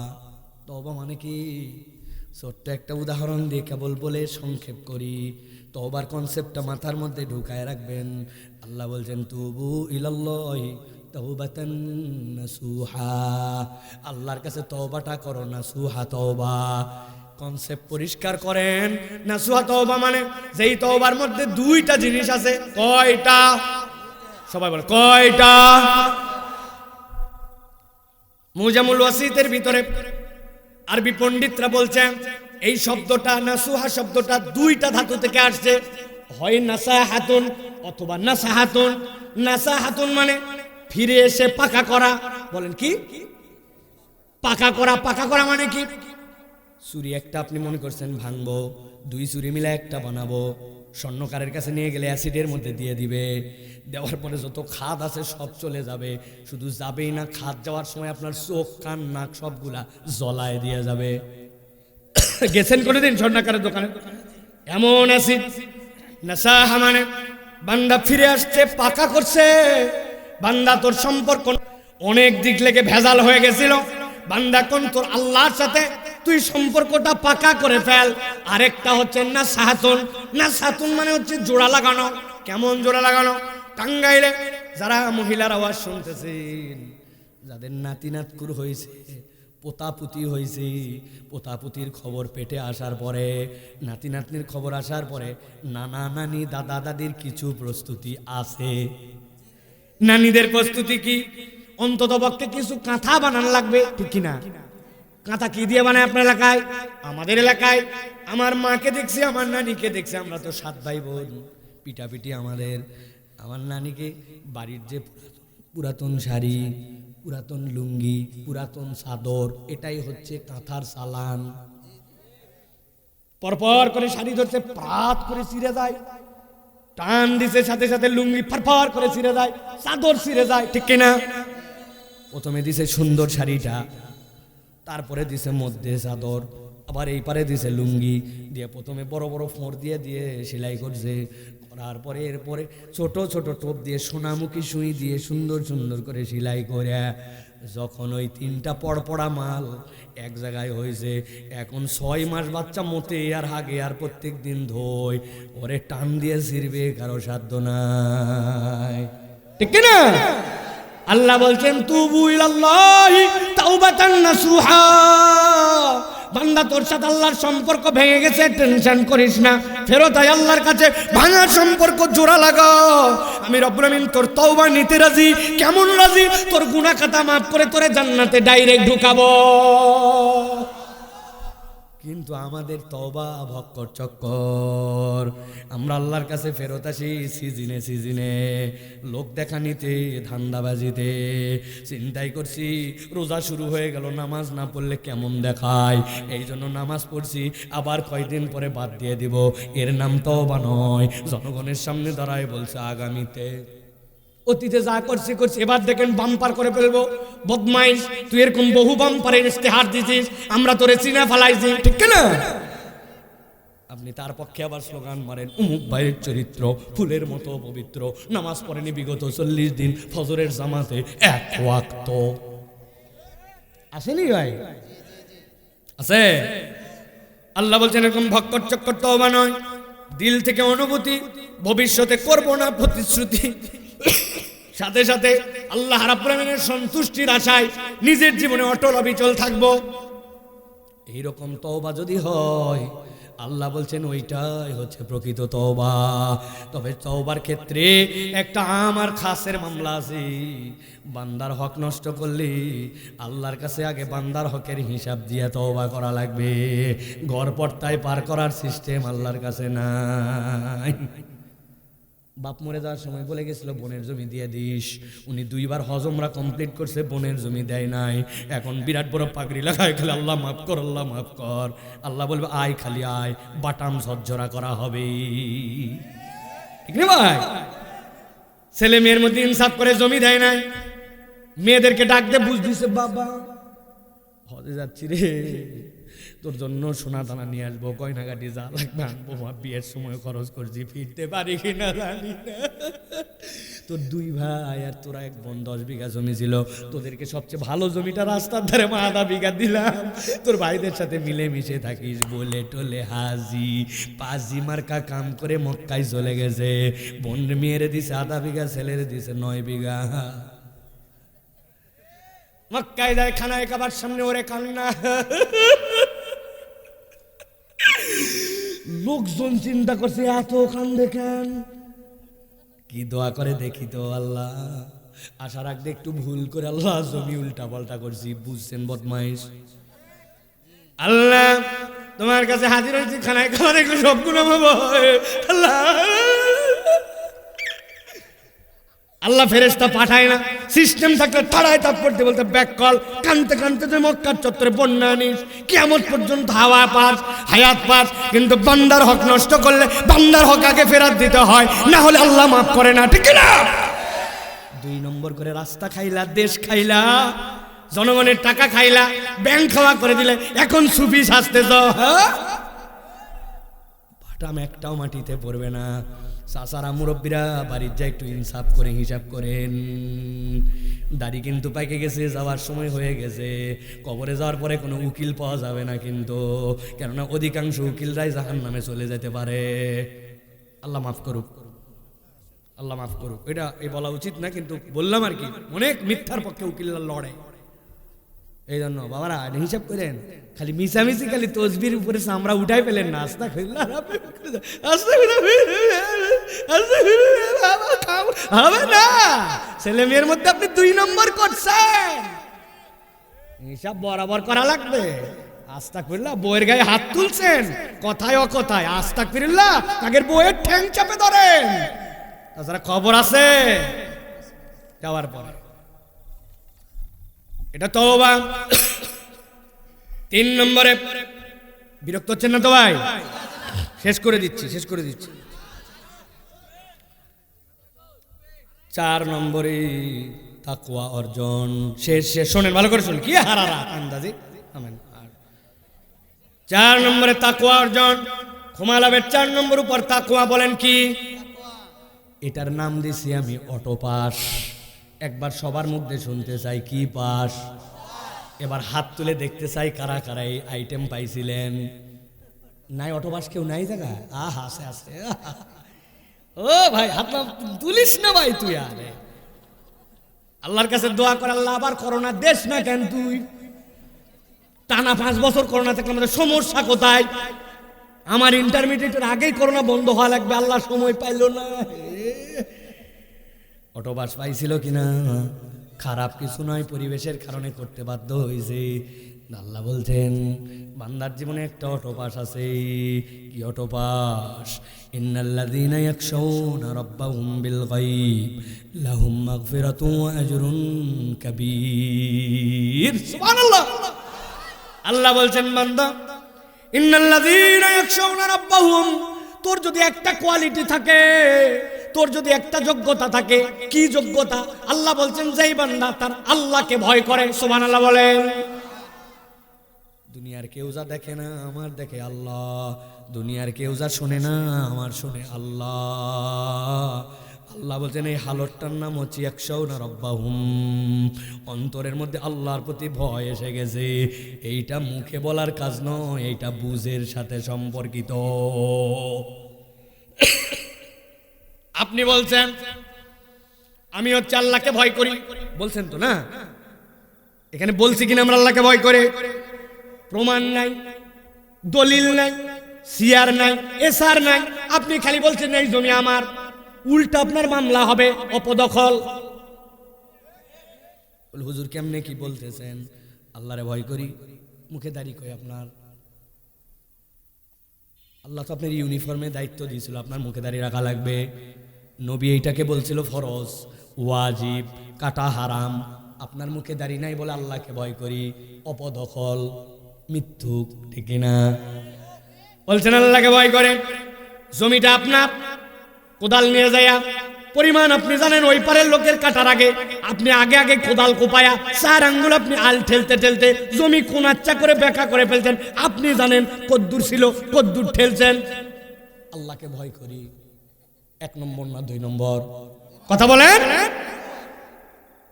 তওবা মানে কি? ছোট্ট একটা উদাহরণ দিয়ে কেবল বলে সংক্ষেপ করি, তওবার কনসেপ্টটা মাথার মধ্যে ঢুকায় রাখবেন। আল্লাহ বলছেন তুবু ইলাল্লাহি তাওবাতান নাসুহা, আল্লাহর কাছে তওবাটা করো নাসুহা তওবা। কনসেপ্ট পরিষ্কার করেন। নাসুহা তওবা মানে যেই তওবার মধ্যে 2টা জিনিস আছে। কয়টা? সবাই বলে কয়টা? মুজামুল ওয়াসিতের ভিতরে আরবি পণ্ডিতরা বলছেন এই শব্দটা নাসুহা শব্দটা 2টা ধাতু থেকে আসছে, হয় নাসাহাতুন অথবা নাসাহাতুন। নাসাহাতুন মানে ফিরে এসে পাকা করা। বলেন কি? পাকা করা। পাকা করা মানে কি? চুরি একটা আপনি মনে করছেন ভাঙবো, 2 চুরি মিলে একটা বানাবো, স্বর্ণকারের কাছে নিয়ে গেলে অ্যাসিডের মধ্যে দিয়ে দিবে, দেওয়ার পরে যত খাদ আছে সব চলে যাবে, শুধু যাবেই না, খাদ যাওয়ার সময় আপনার চোখ কান নাক সবগুলা জ্বলায় দিয়ে যাবে। গেছেন কোনোদিন স্বর্ণকারের দোকানে? এমন অ্যাসিড। নাসাহা মানে বান্দা ফিরে আসছে, পাকা করছে। বান্দা তোর সম্পর্ক অনেক দিক লেগে ভেজাল হয়ে গেছিল, বান্দা কোন তোর আল্লাহর সাথে তুই সম্পর্কটা পাকা করে ফেল। আরেকটা হচ্ছে নাসাহাতুন। নাসাহাতুন মানে হচ্ছে জোড়া লাগানো। কেমন জোড়া লাগানো? টাঙ্গাইলে যারা মহিলার আওয়াজ শুনতেছেন, যাদের নাতি নাতকুর হয়েছে, পোতাপুতি হয়েছে, পোতাপুতির খবর পেটে আসার পরে, নাতি নাতনির খবর আসার পরে নানা নানি দাদা দাদির কিছু প্রস্তুতি আছে। নানিদের প্রস্তুতি কি? অন্তত পক্ষে কিছু কাঁথা বানানো লাগবে, ঠিক কিনা? কাঁথা কি দিয়ে বানায় আপনার এলাকায়? আমাদের এলাকায় আমার মাকে দেখছি, আমার নানিকে দেখছি, আমরা তো 7 ভাই বোন, পিটাপিটি আমাদের। আমার নানিকে বাড়ির যে পুরাতন শাড়ি, পুরাতন লুঙ্গি, পুরাতন চাদর, এটাই হচ্ছে কাঁথার চালান। পরপর করে শাড়ি ধরছে, পাত করে ছিঁড়ে যায়, টান দিছে সাথে সাথে লুঙ্গি ফারফার করে ছিঁড়ে যায়, চাদর ছিঁড়ে যায়, ঠিক কিনা? প্রথমে দিছে সুন্দর শাড়িটা, তারপরে দিছে মধ্যে চাদর, আবার এই পারে দিছে লুঙ্গি দিয়ে, প্রথমে বড় বড় ফোঁড় দিয়ে দিয়ে সেলাই করছে, করার পরে এরপরে ছোট ছোট টোপ দিয়ে সোনামুখী সুই দিয়ে সুন্দর সুন্দর করে সেলাই করে যখন ওই 3টা পড়পড়া মাল এক জায়গায় হয়েছে, এখন 6 মাস বাচ্চা মতে আর হাগে আর প্রত্যেক দিন ধোয়, ওরে টান দিয়ে ছিড়বে কারো সাধ্য নাই, ঠিক না? আল্লাহ বলছেন তুবু ইলাল্লাহি তাওবাতান নাসুহা, বান্দা বান্দা তোর সাথে আল্লাহর সম্পর্ক ভেঙে গেছে, টেনশন করিস না, ফেরত আয় আল্লাহর কাছে, ভাঙা সম্পর্ক জোড়া লাগাও। আমি রব্বুল আমিন তোর তওবা নিতে রাজি। কেমন রাজি? তোর গুনাহ খাতা মাফ করে তোরে জান্নাতে ডাইরেক্ট ঢুকাবো। কিন্তু আমাদের তওবা ভক্কর চক্কর। আমরা আল্লাহর কাছে ফেরত আসি সিজনে সিজনে, লোক দেখানিতে, ধান্দাবাজিতে। চিন্তাই করছি রোজা শুরু হয়ে গেল, নামাজ না পড়লে কেমন দেখায়, এই জন্য নামাজ পড়ছি, আবার কয়দিন পরে বাদ দিয়ে দিব। এর নাম তওবা নয়। জনগণের সামনে দাঁড়ায় বলছে আগামীতে, অতীতে যা করছি করছি, এবার দেখেন বাম্পার করে ফেলবো। বদমাইশ, তুই এরকম বহু বাম্পারের ইস্তেহার দিছিস, আমরা তোরে চিনা ফেলাইছি, ঠিক না? আপনি তার পক্ষে আবার স্লোগান মারেন, অমুক ভাইয়ের চরিত্র ফুলের মতো পবিত্র, নামাজ পড়েনি বিগত 40 দিন, ফজরের জামাতে এক ওয়াক্ত। আসেনি ভাই? আছে? আল্লাহ বলছেন এরকম ভক্কর চক্কর তওবা নয়, দিল থেকে অনুভূতি, ভবিষ্যতে করব না প্রতিশ্রুতি, সাথে সাথে আল্লাহ রাব্বুল আমিনের সন্তুষ্টির আশায় নিজের জীবনে অটল অবিচল থাকবো। এইরকম তওবা যদি হয়, আল্লাহ বলছেন ওইটাই হচ্ছে প্রকৃত তওবা। তবে তওবার ক্ষেত্রে একটা আমার খাসের মামলা আছে। বান্দার হক নষ্ট করলে আল্লাহর কাছে আগে বান্দার হকের হিসাব দিয়ে তওবা করা লাগবে। ঘর পর্দায় পার করার সিস্টেম আল্লাহর কাছে নাই। বাপ মরে যাওয়ার সময় বলে গেছিল বোনের জমি দিয়ে দিস, উনি 2 বার হজ উমরা কমপ্লিট করছে, বোনের জমি দেয় নাই। এখন বিরাট বড় পাগড়ি লাগায় খালি আল্লাহ মাফ কর, আল্লাহ মাফ কর। আল্লাহ বলবে আয়, খালি আয়, বাটাম ঝরঝরা করা হবে। ঠিক না ভাই? ছেলে মেয়ের মধ্যে ইনসাফ করে জমি দেয় নাই, মেয়েদেরকে ডাক দিয়ে বুঝ দিছে, বাবা হজে যাচ্ছি রে, তোর জন্য সোনা দানা নিয়ে আসবো, গয়নাগাটি যা লাগবে আনবো, মা বিয়ের সময় খরচ করছি, ফিরতে পারি কিনা জানি না। তোর 2 ভাই আর তোরা 1 বোন 10 বিঘা জমি ছিল, তোদেরকে সবচেয়ে ভালো জমিটা রাস্তার ধারে মা আধা বিঘা দিলাম, তোর ভাইদের সাথে মিলে মিশে থাকিস বলে টলে হাজি পাজি মার্কা কাম করে মক্কায় চলে গেছে। বোন মেয়েরে দিছে আধা বিঘা, ছেলেরে দিছে 9 বিঘা। মক্কায় যায়, খানায় কাবার সামনে ওরে কান্না। লোকজন চিন্তা করছে এত কান্দে কেন, কি দোয়া করে দেখি তো। আল্লাহ আশা রাখতে একটু ভুল করে আল্লাহ জমি উল্টা পাল্টা করছি, বুঝছেন বদমাইশ। আল্লাহ তোমার কাছে হাজির হয়েছি, খানায় খাওয়া দেখলে সব গুনাহ মাফ হয়। আল্লাহ আল্লাহ ফেরেশতা পাঠায় না, সিস্টেম থাকলে তাড়ায় তাপ করতে বলতে ব্যাক কল, কানতে কানতে তুই মক্কার চত্বরে বন্যা আনিস, কিয়ামত পর্যন্ত হাওয়া পাস, হায়াত পাস। কিন্তু বান্দার হক নষ্ট করলে বান্দার হক আগে ফেরত দিতে হয়, না হলে আল্লাহ মাফ করে না, ঠিক না? 2 নম্বর করে রাস্তা খাইলা, দেশ খাইলা, জনগণের টাকা খাইলা, ব্যাংক খাওয়া করে দিলে, এখন সুফি সাজতে যাও। হ্যাঁ, বাটাম একটাও মাটিতে পড়বে না। চাচারা মুরব্বীরা বাড়ির যা একটু ইনসাফ করে হিসাব করেন। দাড়ি কিন্তু পাইকে গেছে, যাওয়ার সময় হয়ে গেছে। কবরে যাওয়ার পরে কোনো উকিল পাওয়া যাবে না কিন্তু, কেননা অধিকাংশ উকিলরাই জাহান্নামে চলে যেতে পারে। আল্লাহ মাফ করুক, আল্লাহ মাফ করুক। এটা এই বলা উচিত না, কিন্তু বললাম আর কি। অনেক মিথ্যার পক্ষে উকিলরা লড়ে, এই জন্য বাবারা হিসাব করেন। খালি মিশামিশি খালি তসবির উপরে আমরা উঠাই পেলেন না। আস্তা হবে না, ছেলে মেয়ের মধ্যে আপনি 2 নম্বর করছেন, হিসাব বরাবর করা লাগবে। আস্তাগফিরুল্লাহ, বউয়ের গায়ে হাত তুলছেন, কথায় অকথায় আস্তাগফিরুল্লাহ, আগের বউয়ের ঠ্যাং চাপে ধরেন। তাছাড়া খবর আছে যাওয়ার পরে। এটা তওবা। 3 নম্বরে, বিরক্ত হচ্ছেন না তো ভাই? শেষ করে দিচ্ছি। 4 নম্বরে তাকওয়া অর্জন। শেষ শোনেন, ভালো করে শুনুন, কি হারারা আন্দাজি। 4 নম্বরে তাকওয়া অর্জন। ঘুমালাবের 4 নম্বর উপর তাকওয়া। বলেন কি? এটার নাম দিছি আমি অটোপাস। একবার সবার মধ্যে শুনতে চাই, কি পাস? এবার হাত তুলে দেখতে চাই কারা কারা এই আইটেম পাইছিলেন। নাই অটোপাস কেউ নাই জায়গা? আছে আছে। ও ভাই হাত তুলিস না ভাই তুই। আরে আল্লাহর কাছে দোয়া কর, আল্লাহ আবার করোনা দেশ না কেন তুই? টানা 5 বছর করোনা থাকলে আমাদের সমস্যা কোথায়? আমার ইন্টারমিডিয়েটের আগেই করোনা বন্ধ হওয়া লাগবে, আল্লাহ সময় পাইল না। অটোপাস পাইছিল কিনা? খারাপ কিছু নয়, পরিবেশের কারণে করতে বাধ্য হয়েছে। আল্লাহ বলছেন বান্দার জীবনে একটা অটোপাস আছে। কি অটোপাস? ইন্নাল্লাযীনা ইয়াখশাউনা রাব্বাহুম বিল গায়ব লাহুম মাগফিরাতুন ওয়া আজরুন কাবীর। সুবহানাল্লাহ। আল্লাহ বলছেন বান্দা, ইন্নাল্লাযীনা ইয়াখশাউনা রাব্বাহুম, তোর যদি একটা কোয়ালিটি থাকে, তোর যদি একটা যোগ্যতা থাকে, কি যোগ্যতা? আল্লাহ বলছেন যেই বান্দা তার আল্লাহকে ভয় করে। সুবহানাল্লাহ বলেন। দুনিয়ার কেউ যা দেখে না আমার দেখে আল্লাহ, দুনিয়ার কেউ যা শোনে না আমার শোনে আল্লাহ। আল্লাহ বলছেন এই হালতটার নাম হচ্ছে ইয়াখশাউনা রাব্বাহুম, অন্তরের মধ্যে আল্লাহর প্রতি ভয় এসে গেছে। এইটা মুখে বলার কাজ নয়, এইটা বুঝের সাথে সম্পর্কিত। আপনি বলছেন আমি হচ্ছে আল্লাহকে ভয় করি, বলছেন তো না? এখানে বলছি কিনা আমরা আল্লাহকে ভয় করে? প্রমাণ নাই, দলিল নাই, সিয়ার নাই, এসার নাই। আপনি খালি বলছেন এই জমি আমার, উল্টা আপনার মামলা হবে অপদখল। হুজুর কেমনে কি বলতেছেন? আল্লাহরে ভয় করি, মুখে দাড়ি কই আপনার? আল্লাহ তো আপনার ইউনিফর্মে দায়িত্ব দিয়েছিল আপনার মুখে দাড়ি রাখা লাগবে। নবী এইটাকে বলছিল ফরজ, ওয়াজিব, কাটা হারাম। আপনার মুখে দাড়ি নাই বলে আল্লাহকে ভয় করি, অপদখল, মিথ্যুক, ঠিক না? বলছেন আল্লাহকে ভয় করে। জমিটা আপনার, কোদাল নিয়ে যায়া পরিমাণ আপনি জানেন, ওই পারের লোকের কাটার আগে আপনি আগে আগে কোদাল কোপায়া 4 আঙ্গুল আপনি আল ঠেলতে ঠেলতে জমি কোনাচ্চা করে বেঁকা করে ফেলছেন। আপনি জানেন কদ্দুর ছিল, কদ্দুর ঠেলছেন। আল্লাহকে ভয় করি 1 নম্বর না 2 নম্বর? কথা বলেন।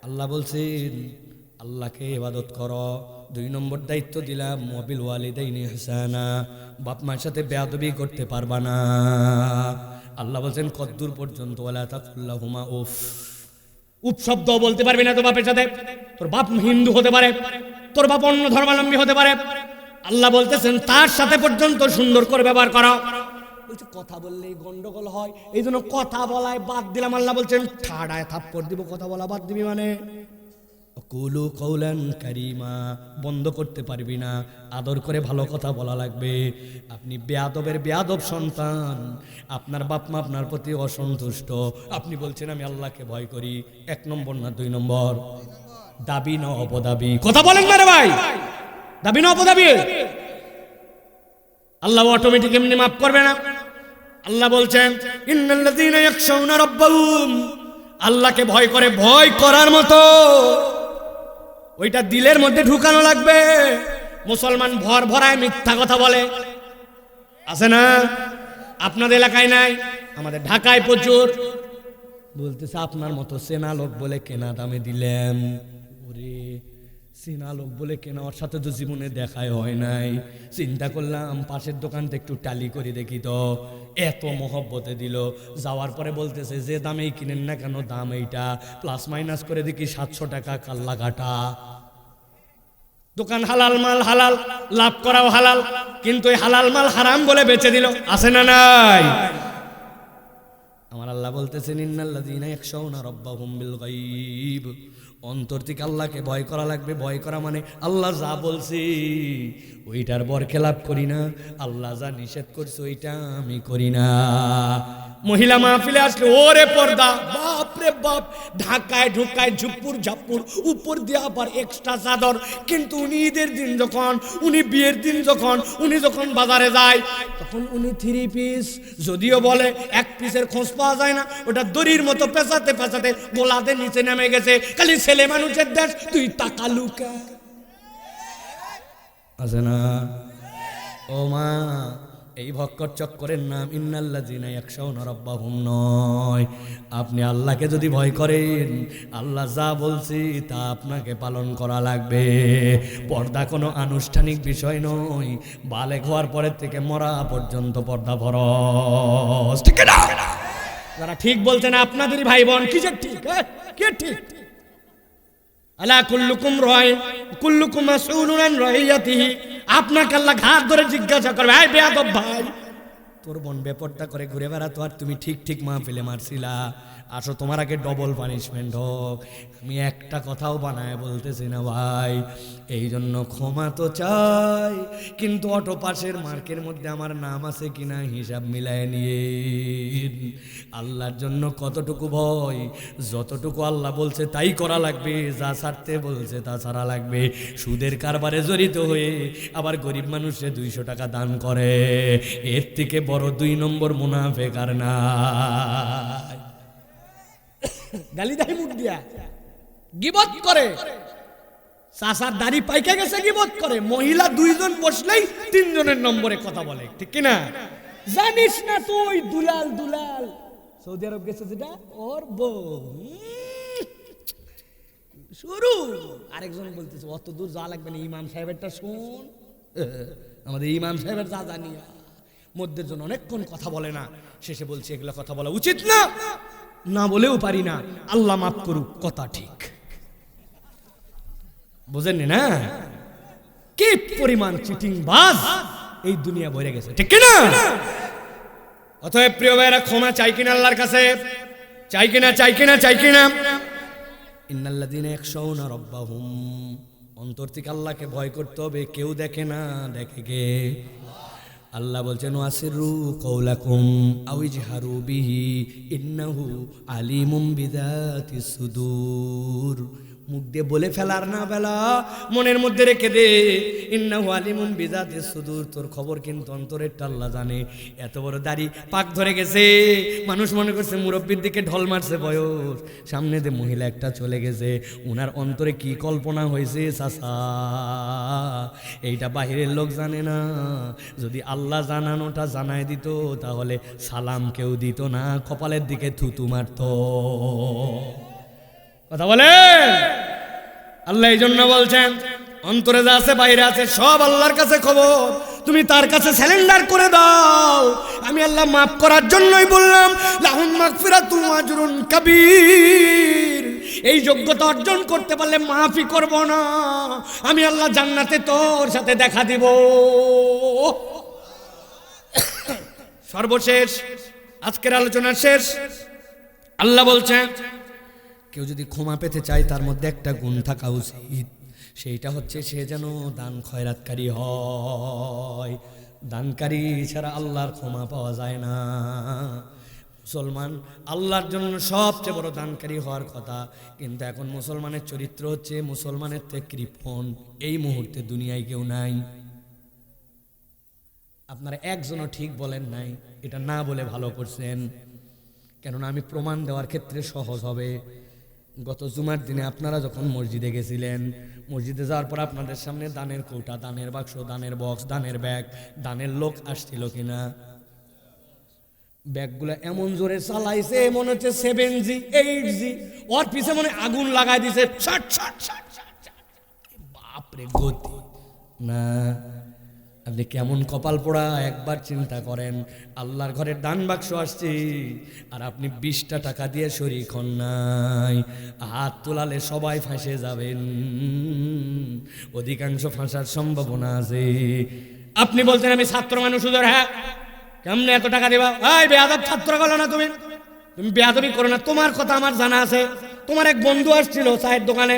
আল্লাহ বলছেন আল্লাহকে ইবাদত করো। 2 নম্বর দায়িত্ব দিলাম ওয়াবিল ওয়ালিদাইনি ইহসানা, বাপ মার সাথে বেয়াদবি করতে পারবা না। আল্লাহ বলছেন কদ্দুর পর্যন্ত, ওয়ালা তাকুল্লাহুমা উফ, উফ শব্দ বলতে পারবি না তো বাপের সাথে। তোর বাপ হিন্দু হতে পারে, তোর বাপ অন্য ধর্মাবলম্বী হতে পারে, আল্লাহ বলতেছেন তার সাথে পর্যন্ত সুন্দর করে ব্যবহার করো। বলছে কথা বললেই গন্ডগোল হয়, এই জন্য কথা বলায় বাদ দিলাম। আল্লাহ বলছেন ঠাড়ায় থাপ্পড় দিব, কথা বলা বাদ দিবি মানে? কুলু কৌলান কারিমা, বন্ধ করতে পারবি না, আদর করে ভালো কথা বলা লাগবে। আপনি বেয়াদবের বেয়াদব সন্তান, আপনার বাপ মা আপনার প্রতি অসন্তুষ্ট, আপনি বলছেন আমি আল্লাহকে ভয় করি। 1 নম্বর না 2 নম্বর? দাবি না অপদাবি? কথা বলেন না রে ভাই, দাবি না অপদাবি? আল্লাহ অটোমেটিক এমনি মাফ করবে না। আল্লাহ বলছেন ইন্নাল্লাযীনা ইয়াখশাউনা রাব্বাহুম, আল্লাহকে ভয় করে, ভয় করার মতো ওইটা দিলের মধ্যে ঢুকানো লাগবে। মুসলমান ভর ভরায় মিথ্যা কথা বলে, আছে না? আপনাদের এলাকায় নাই, আমাদের ঢাকায় প্রচুর। বলতেছে আপনার মতো সেনা লোক বলে কেনা দামে দিলেন। ওরে সেনা লোক বলে কেনা, ওর সাথে তো জীবনে দেখাই হয় নাই। চিন্তা করলাম পাশের দোকানটা একটু টালি করে দেখি তো, এত মহব্বতে দিল। যাওয়ার পরে বলতেছে যে দামেই কিনেন না কেন দাম এইটা, প্লাস মাইনাস করে দেখি 700 টাকা কাল্লা কাটা। দোকান হালাল মাল হালাল, লাভ করাও হালাল, কিন্তু এই হালাল মাল হারাম বলে বেচে দিল, আছে না নাই? আমার আল্লাহ বলতেছেন ইন্নাল্লাযীনা ইয়াখশাউনা রাব্বাহুম বিল গায়ব, অন্তর থেকে আল্লাহকে ভয় করা লাগবে। ভয় করা মানে আল্লাহ যা বলছি ওইটার বরখেলাপ করি না, আল্লাহ যা নিষেধ করছে ওইটা আমি করি না। মহিলা মাহফিলে আসলে ওরে পর্দা, বাপ রে বাপ, ঢাকায় ঢুকায় ঝুপুর ঝাপুর, উপর দিয়ে আবার এক্সট্রা চাদর। কিন্তু উনি ঈদের দিন যখন, উনি বিয়ের দিন যখন, উনি যখন বাজারে যায় তখন উনি 3 পিস, যদিও বলে 1 পিসের খোঁজ পাওয়া যায় না, ওটা দড়ির মতো পেঁচাতে পেঁচাতে গোলাতে নিচে নেমে গেছে। খালি ছেলে মানুষের দেশ, তুই টাকা লুকা, আছে না? ও মা, এই ভক্কর চক্করের নাম ইন্নাল্লাযীনা ইয়াখশাউনা রাব্বাহুম নয়। আপনি আল্লাহকে যদি ভয় করেন, আল্লাহ যা বলছি তা আপনাকে পালন করা লাগবে। পর্দা কোনো আনুষ্ঠানিক বিষয় নয়, বালেগ হওয়ার পরের থেকে মরা পর্যন্ত পর্দা ফরজ, ঠিক না? যারা ঠিক বলছেন আপনাদেরই ভাই বোন, কি যে ঠিক, কে ঠিক? আলা কুল্লুকুম রাইন কুল্লুকুম মাসউলুন আন রাইয়াতিহি, আপনাকে আল্লাহ ঘাট ধরে জিজ্ঞাসা করবে, এই বেয়াদব ভাই, তোর বোন বেপরদা করে ঘুরে বেড়াতো আর তুমি ঠিক ঠিক মাহফিলে মারছিলা, আসো তোমার আগে ডবল পানিশমেন্ট হোক। আমি একটা কথাও বানায় বলতেছি না ভাই, এই জন্য ক্ষমা তো চাই, কিন্তু অটো পাশের মার্কের মধ্যে আমার নাম আছে কিনা হিসাব মিলায় নিয়ে। আল্লাহর জন্য কতটুকু ভয়, যতটুকু আল্লাহ বলছে তাই করা লাগবে, যা ছাড়তে বলছে তা ছাড়া লাগবে। সুদের কারবারে জড়িত হয়ে আবার গরিব মানুষে 200 টাকা দান করে, এর থেকে বড় 2 নম্বর মুনাফেক আর নাই। গালি দেয় মুখ দিয়া, গিবত করে, চাচার দাড়ি পাইকে গেছে গিবত করে, মহিলা 2 জন বসলেই 3 জনের নম্বরে কথা বলে, ঠিক কিনা? জানিস না তুই দুলাল দুলাল সৌদি আরব গেছে যেটা, ওর বউ শুরু। আরেকজন বলতেছে অত দূর যাওয়া লাগবে না, ইমাম সাহেবেরটা শুন। আমাদের ইমাম সাহেবের যা জানিয়া মধ্যের জন্য অনেকক্ষণ কথা বলে না, শেষে বলছে এগুলো কথা বলা উচিত না, না বলেও পারি না, আল্লাহ মাফ করুক, কথা ঠিক। বুঝেননি না কি পরিমাণ চিটিং বাজ এই দুনিয়া ভরে গেছে, ঠিক কিনা? অতএব প্রিয় ভাইরা, ক্ষমা চাই কিনা আল্লাহর কাছে? চাই কিনা, চাই কিনা, চাই কিনা? ইন্নাল্লাযীনা ইয়াখশাউনা রাব্বাহুম, অন্তর থেকে আল্লাহকে ভয় করতে হবে, কেউ দেখে না, দেখে কে? আল্লাহ বলছেন ওয়াসিরু কওলাকুম আও ইজহারু বিহি ইন্নাহু আলিমুম বিযাতিস সুদূর। মুখ দিয়ে বলে ফেলার না বেলা, মনের মধ্যে রেখে দে, ইন্নাহু আলিমুম বিযাতিস সুদূর, তোর খবর কিন্তু অন্তরেরটা আল্লাহ জানে। এত বড় দাড়ি পাক ধরে গেছে, মানুষ মনে করছে মুরব্বির দিকে ঢল মারছে বয়স, সামনে দিয়ে মহিলা একটা চলে গেছে, উনার অন্তরে কি কল্পনা হয়েছে চাচা, এইটা বাহিরের লোক জানে না। যদি আল্লাহ জানানোটা জানায় দিত তাহলে সালাম কেউ দিত না, কপালের দিকে থুতু মারত। কথা বলেন। আল্লাহ এই জন্য বলছেন অন্তরে যা আছে বাইরে আছে সব আল্লাহর কাছে খবর, তুমি তার কাছে স্যালেন্ডার করে দাও। আমি আল্লাহ মাফ করার জন্যই বললাম লাহুম মাগফিরাতুন ওয়া আজরুন কাবীর। এই যোগ্যতা অর্জন করতে পারলে মাফই করব না, আমি আল্লাহ জান্নাতে তোর সাথে দেখা দিব। সর্বশেষ আজকের আলোচনা শেষ। আল্লাহ বলছেন কেউ যদি ক্ষমা পেতে চায় তার মধ্যে একটা গুণ থাকা উচিত, সেইটা হচ্ছে সে যেন দান খয়রাতকারী হয়। দানকারী ছাড়া আল্লাহর ক্ষমা পাওয়া যায় না। মুসলমান আল্লাহর জন্য সবচেয়ে বড় দানকারী হওয়ার কথা, কিন্তু এখন মুসলমানের চরিত্র হচ্ছে মুসলমানের থেকে কৃপণ। এই মুহূর্তে দুনিয়ায় কেউ নাই। আপনারা একজনও ঠিক বলেন নাই, এটা না বলে ভালো করছেন, কেননা আমি প্রমাণ দেওয়ার ক্ষেত্রে সহজ হবে। গত জুমার দিনে আপনারা যখন মসজিদে গেছিলেন, মসজিদে যাওয়ার পর আপনাদের সামনে দানের কৌটা, দানের বাক্স, দানের বক্স, দানের ব্যাগ, দানের লোক আসছিল কিনা? ব্যাগগুলো এমন জোরে চালাইছে মনে হচ্ছে 7G 8G, ওর পিছে মনে আগুন লাগাই দিছে, বাপরে গতি না। আপনি কেমন কপাল পোড়া একবার চিন্তা করেন। আল্লাহর ঘরের দান বাক্স আসছে আর আপনি 20টা টাকা দিয়ে শরীক হন নাই। হাত তোলালে সবাই ফাঁসে যাবেন, অধিকাংশ ফাঁসার সম্ভাবনা আছে। আপনি বলছেন আমি ছাত্র মানুষ, সুদর, হ্যাঁ কেমনে এত টাকা দিবা? এই বেয়াদব ছাত্র গেল না, তুমি বেয়াদবি করো না। তোমার কথা আমার জানা আছে, তোমার এক বন্ধু আসছিল চায়ের দোকানে,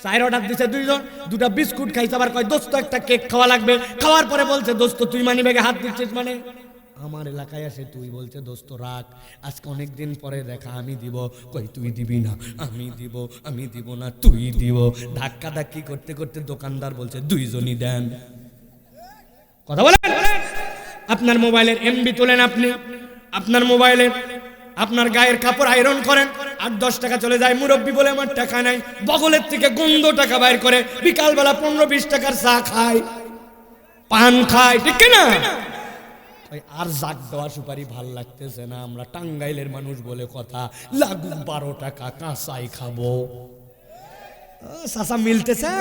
চায়ের অর্ডার দিছে 2 জন, 2টা বিস্কুট খাইছে, আবার কয় দোস্ত একটা কেক খাওয়া লাগবে। খাওয়ার পরে বলছে দোস্ত তুই মানি ব্যাগে হাত দিচ্ছিস, মানে আমার এলাকায় আসে তুই বলছে দোস্ত রাখ, আজকে অনেকদিন পরে দেখা, আমি দিব। কই তুই দিবি না? আমি দিব। আমি দিব না, তুই দিব। ধাক্কা ধাক্কি করতে করতে দোকানদার বলছে 2 জনই দেন। কথা বলেন। আপনার মোবাইলের এমবি তোলেন, আপনি আপনার মোবাইলে আপনার গায়ের কাপড় আয়রন করেন, 8-10 টাকা চলে যায়। মুরব্বী বলে আমার টাকা নাই, বগলের থেকে গন্ধ টাকা বাইর করে বিকালবেলা 15-20 টাকার চা খায়, পান খায়, ঠিক না? আর জাগ দেওয়া সুপারি ভাল লাগতেছে না, আমরা টাঙ্গাইলের মানুষ বলে কথা, লাগুক 12 টাকা কাঁচাই খাবো। চাচা মিলতেছে,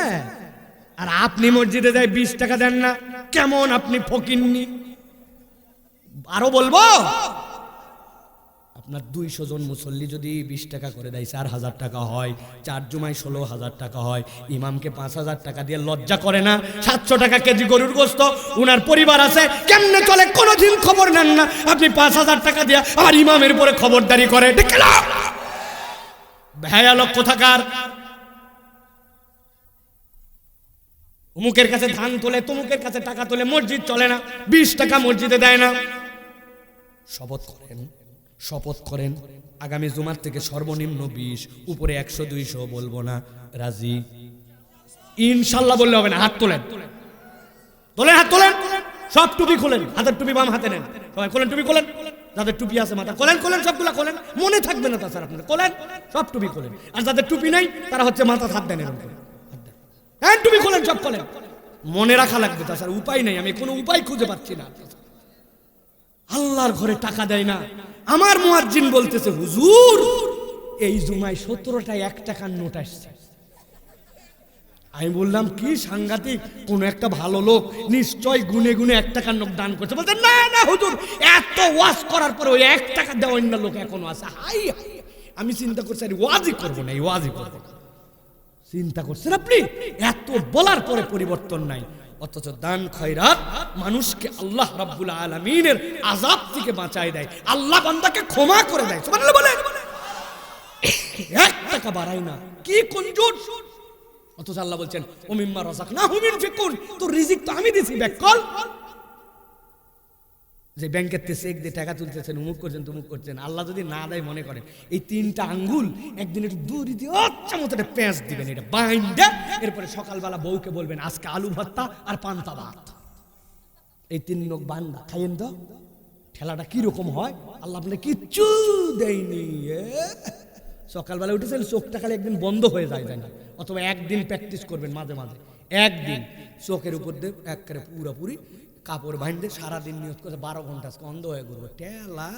আর আপনি মসজিদে যাই 20 টাকা দেন না, কেমন আপনি ফকিন্নি? আরো বলবো, আপনার 200 জন মুসল্লি যদি 20 টাকা করে দেয় 4000 টাকা হয়, 4 জুমায় 16,000 টাকা হয়, ইমামকে 5000 টাকা দিয়ে লজ্জা করে না? 700 টাকা কেজি গরুর গোস্ত, উনার পরিবার আছে, কেমনে চলে কোনোদিন খবর নেন না, আপনি 5000 টাকা দিয়ে আর ইমামের উপরে খবরদারি করে, ঠিক না? ভয়ানক কোথাকার। অমুকের কাছে ধান তোলে, তমুকের কাছে টাকা তোলে, মসজিদ চলে না, 20 টাকা মসজিদে দেয় না। শপথ করেন, শপথ করেন আগামী জুমার থেকে সর্বনিম্ন 20, উপরে 100-200 বলবো না, রাজি? ইনশাল্লাহ বললে হবে না। হাত তোলেন, তোলেন, হাত তোলেন, সব টুপি খোলেন, হাতের টুপি বাম হাতে নেন, সবাই খোলেন, টুপি খোলেন, যাদের টুপি আছে মাথা খোলেন, খোলেন, সবগুলা খোলেন, মনে থাকবে না তাছাড়া আপনাদের, খোলেন, সব টুপি খোলেন। আর যাদের টুপি নাই তারা হচ্ছে মাথা হাত দেন, এরকম করে হ্যাঁ টুপি খোলেন, সব খোলেন, মনে রাখা লাগবে, তাছাড়া উপায় নেই, আমি কোনো উপায় খুঁজে পাচ্ছি না। আল্লাহর ঘরে টাকা দেয় না। আমার মুয়াজ্জিন বলতেছে, হুজুর এই জুমায় 17টা 1 টাকার নোট আসছে। আমি বললাম কি সাংঘাতিক, কোন একটা ভালো লোক নিশ্চয় গুনে গুনে 1 টাকার নোট দান করছে। বলতে না না হুজুর, এত ওয়াজ করার পরে ওই 1 টাকা দেওয়ার না লোক এখনো আছে। হাই হাই, আমি চিন্তা করছি আর ওয়াজই করবো না, এই ওয়াজই করবো না। চিন্তা করছেন আপনি, এত বলার পরে পরিবর্তন নাই, অথচ দান খয়রাত মানুষকে আল্লাহ রাব্বুল আলামিনের আযাব থেকে বাঁচায় দেয়, আল্লাহ বান্দাকে ক্ষমা করে দেয়। সুবহানাল্লাহ বলেন। 1 টাকা বাড়ায় না, কি কঞ্জুস। অথচ আল্লাহ বলছেন ও মিম্মা রাযাকনাহুম ইউনফিকুন, তো রিজিক তো আমি দিছি, ব্যাককল। যে ব্যাংকের থেকে চেক দিয়ে টাকা তুলতেছেন, উমুক করছেন, তুমুক করছেন, আল্লাহ যদি না দেয় মনে করেন এই 3টা আঙ্গুল একদিন একটু দড়ি দিয়ে আচ্ছা মতো একটা পেঁচ দিবেন, এটা বাইন্ডা, এরপরে সকালবেলা বউকে বলবেন আজকে আলু ভর্তা আর পান্তা ভাত, এই 3 লোক বান্দা খাইয়েন তো, ঠেলাটা কিরকম হয়। আল্লাহ আপনাকে কিচ্ছু দেয়নি, সকালবেলা উঠেছেন চোখটা খালি একদিন বন্ধ হয়ে যায় না, অথবা একদিন প্র্যাকটিস করবেন মাঝে মাঝে, একদিন চোখের উপর দিয়ে একেবারে পুরোপুরি কাপড় বাঁধতে সারাদিন নিয়ত করে 12 ঘন্টা অন্ধ হয়ে ঘুরবো, টেলা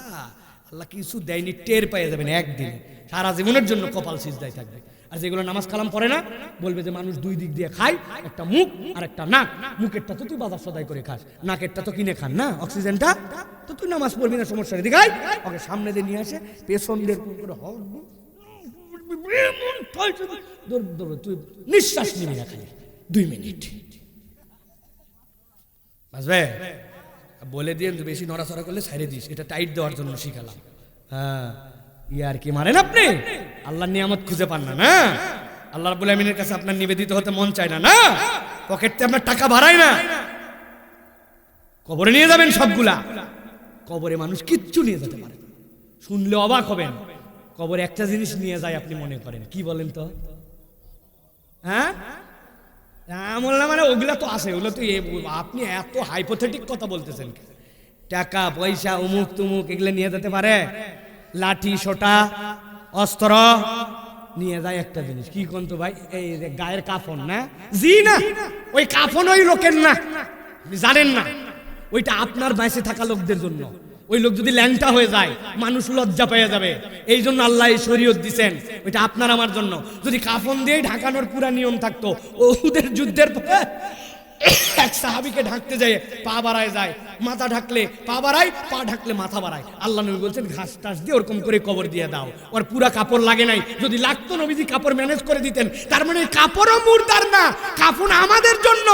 আল্লাহ কিছু দেয়নি, টের পেয়ে যাবেন একদিনে, সারা জীবনের জন্য কপাল সিজদায় থাকবে। আর যেগুলো নামাজ কালাম পড়ে না, বলবে যে মানুষ 2 দিক দিয়ে খায়, একটা মুখ আর একটা নাক, মুখেরটা তো তুই বাজার সদাই করে খাস, নাকেরটা তো কিনে খান না, অক্সিজেনটা তো তুই নামাজ পড়বি না, সমস্যা নেই, দেখাই ওকে সামনে দিয়ে নিয়ে আসে, পেছন দিয়ে করে তুই নিঃশ্বাস নিবি না, খালি 2 মিনিট বাসবে, বলে দিয়ে বেশি নড়াচড়া করলে ছাড়ে দিস, এটা টাইট দেওয়ার জন্য শিখালাম। হ্যাঁ ইয়ার কি মারেন আপনি, আল্লাহর নিয়ামত খুঁজে পান না, না আল্লাহ রাব্বুল আমিনের কাছে আপনার নিবেদিত হতে মন চায় না, না পকেটে আপনার টাকা ভাড়ায় না, কবরে নিয়ে যাবেন সবগুলা, কবরে মানুষ কিচ্ছু নিয়ে যেতে পারে, শুনলে অবাক হবেন, কবরে একটা জিনিস নিয়ে যায় আপনি মনে করেন কি বলেন তো, হ্যাঁ বললাম মানে ওগুলা তো আছে, ওগুলো তো আপনি এত হাইপোথেটিক কথা বলতেছেন, টাকা পয়সা অমুক তুমুক এগুলো নিয়ে যেতে পারে, লাঠি সোটা অস্ত্র নিয়ে যায় একটা জিনিস, কি কোন তো ভাই, এই যে গায়ের কাফন, না জি না, ওই কাফন ওই লোকের না, জানেন না, ওইটা আপনার বাইসে থাকা লোকদের জন্য, ওই লোক যদি ল্যাংটা হয়ে যায় মানুষ লজ্জা পেয়ে যাবে, এই জন্য আল্লাহ এই শরীয়ত দিছেন, ওইটা আপনার আমার জন্য। যদি কাফন দিয়ে ঢাকানোর পুরা নিয়ম থাকতো, ওদের যুদ্ধের পরে এক সাহাবীকে ঢাকতে যায় পা বাড়ায় যায়, মাথা ঢাকলে পা বাড়ায়, পা ঢাকলে মাথা বাড়ায়, আল্লাহ নবী বলছেন ঘাস টাস দিয়ে ওরকম করে কবর দিয়ে দাও, ওর পুরা কাপড় লাগে নাই, যদি লাগতো নবীজি কাপড় ম্যানেজ করে দিতেন, তার মানে কাপড়ও মুর্দার না, কাফন আমাদের জন্য,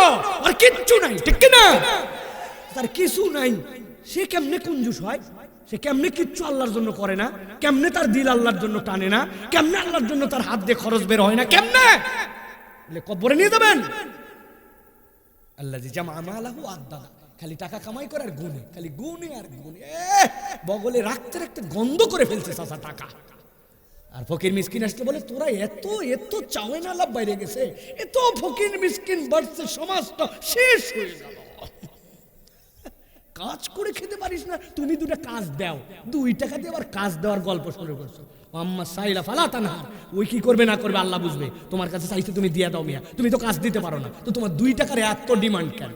আর কিচ্ছু নাই, ঠিক না, তার কিছু নাই, সে কেমনে কঞ্জুস হয়, সে কেমনে কিচ্ছু আল্লাহর জন্য করে না, কেমনে তার দিল আল্লাহর জন্য টানে না, কেমনে আল্লাহর জন্য তার হাত দিয়ে খরচ বের হয় না, কেমনে কবরে নিয়ে যাবেন। আল্লাযী জামা মালাহু আদাদা, খালি টাকা কামাই করে আর গুনে, খালি গুনে আর গুনে, বগলে রাখতে রাখতে গন্ধ করে ফেলছে চাচা টাকা। আর ফকির মিসকিন আসতে বলে তোরা এত এত চাওয়ে না, লাভ বাইরে গেছে, এত ফকির মিসকিন বাড়ছে, সমাজটা শেষ হয়ে গেল, কাজ করে খেতে পারিস না, তুমি 2টা কাজ দাও, 2 টাকা দিয়ে আবার কাজ দেওয়ার গল্প শুরু করছো, আম্মা সাইলা ফালা তানহার, ওই কি করবে না করবে আল্লাহ বুঝবে, তোমার কাছে চাইছে তুমি দিয়া দাও মিয়া, তুমি তো কাজ দিতে পারো না, তো তোমার 2 টাকার এত ডিমান্ড কেন?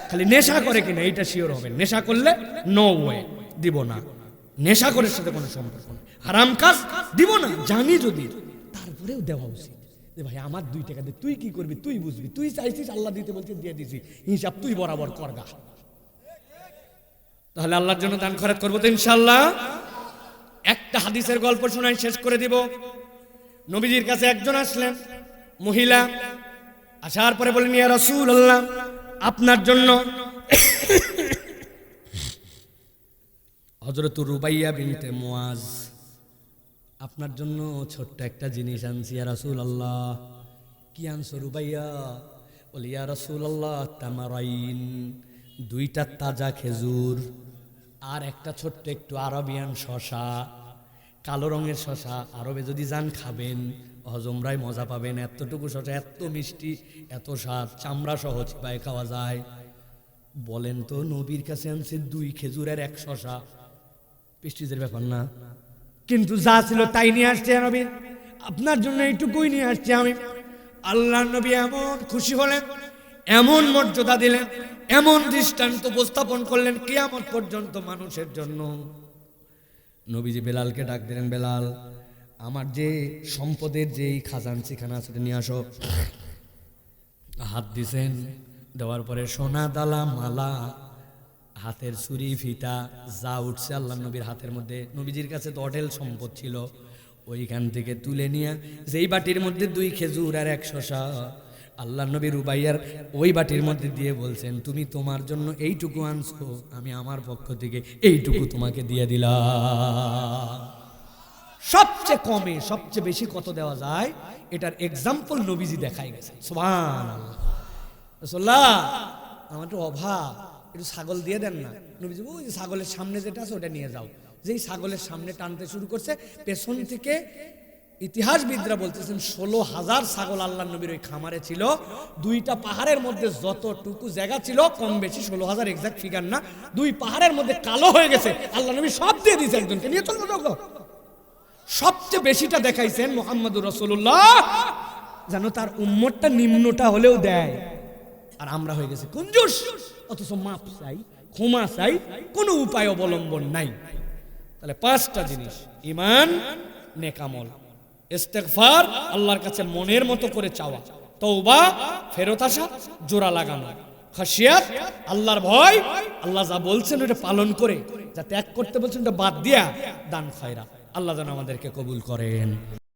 খালি নেশা করে কিনা এইটা শিওর হবে, নেশা করলে নো ওয়ে দিব না, নেশা করার সাথে কোনো সম্পর্ক না, হারাম কাজ দিব না জানি যদি, তারপরেও দেওয়া উচিত, যে ভাই আমার 2 টাকা দে, তুই কি করবি তুই বুঝবি, তুই চাইছিস আল্লাহ দিতে বলছে দিয়ে দিছি, হিসাব তুই বরাবর করগা। তাহলে আল্লাহর জন্য দান খয়রাত করবো তো ইনশাআল্লাহ। একটা হাদিসের গল্প শোনাই শেষ করে দিব। নবীজির কাছে একজন আসলেন, মহিলা। আসার পরে বললেন, ইয়া রাসূলুল্লাহ, আপনার জন্য হযরত রুবাইয়া বিনতে মুয়াজ, আপনার জন্য ছোট্ট একটা জিনিস আনছি ইয়া রাসূলুল্লাহ। কি আনছো রুবাইয়া? বলি, ইয়া রাসূলুল্লাহ, তামারাইন, দুইটা তাজা খেজুর আর একটা ছোট্ট একটু আরবিয়ান শশা, কালো রঙের শশা। আরবে যদি যান খাবেন, হজমরায় মজা পাবেন। এতটুকু শশা, এত মিষ্টি, এত স্বাদ, চামড়া সহ চিবায় খাওয়া যায়। বলেন তো, নবীর কাছে আনছে 2 খেজুর আর 1 শশা, প্রেস্টিজের ব্যাপার না? কিন্তু যা ছিল তাই নিয়ে আসছে নবী, আপনার জন্য এইটুকুই নিয়ে আসছে আমি। আল্লাহ নবী এমন খুশি হলেন, এমন মর্যাদা দিলেন, এমন দৃষ্টান্ত উপস্থাপন করলেন কিয়ামত পর্যন্ত মানুষের জন্য। নবীজি বেলালকে ডাক দিলেন, বেলাল, আমার যে সম্পদের যেই খাজানচিখানা আছে নিয়ে আসো। হাত দিছেন, দেওয়ার পরে সোনা দালা, মালা, হাতের ছুরি, ফিতা যা উঠছে আল্লাহ নবীর হাতের মধ্যে। নবীজির কাছে তো অঢেল সম্পদ ছিল, ওইখান থেকে তুলে নিয়ে যেই বাটির মধ্যে 2 খেজুর আর 1 শশা, আল্লাহ নবী রুবাইয়ার ওই বাটির মধ্যে দিয়ে বলছেন, তুমি তোমার জন্য এইটুকু আনছো, আমি আমার পক্ষ থেকে এইটুকু তোমাকে দিয়ে দিলাম। সবচেয়ে কমে সবচেয়ে বেশি কত দেওয়া যায়, এটার এক্সাম্পল নবীজি দেখাই গেছে। সুবহানাল্লাহ। রাসূলুল্লাহ, আমার তো অভাব, একটু ছাগল দিয়ে দেন না। নবীজি, ওই যে ছাগলের সামনে যেটা আছে ওটা নিয়ে যাও। যেই ছাগলের সামনে টানতে শুরু করছে, পেছন থেকে ইতিহাসবিদরা বলতেছেন 16,000 ছাগল আল্লাহ নবীর ওই খামারে ছিল। 2টা পাহাড়ের মধ্যে যতটুকু জায়গা ছিল, কম বেশি 16,000 এক্সাক্ট ফিগার না, 2 পাহাড়ের মধ্যে কালো হয়ে গেছে। আল্লাহ নবী সব দিয়ে দিয়েছে, একজনকে নিয়ে চলো দেখো। সবচেয়ে বেশিটা দেখাইছেন মুহাম্মদুর রাসূলুল্লাহ, যেন তার উম্মতটা নিম্নটা হলেও দেয়। আর আমরা হয়ে গেছি কঞ্জুস, অথচ মাপ চাই, ক্ষমা চাই, কোনো উপায় অবলম্বন নাই। তাহলে 5টা জিনিস: ঈমান, নেক আমল, ইস্তেগফার, আল্লাহর কাছে মনের মতো করে চাওয়া, তওবা, ফেরত আসা, জোড়া লাগানো, খাশিয়াত, আল্লাহর ভয়, আল্লাহ যা বলছেন ওটা পালন করে, যা ত্যাগ করতে বলছেন ওটা বাদ দিয়া দান খয়রাত। আল্লাহ যেন আমাদেরকে কবুল করেন।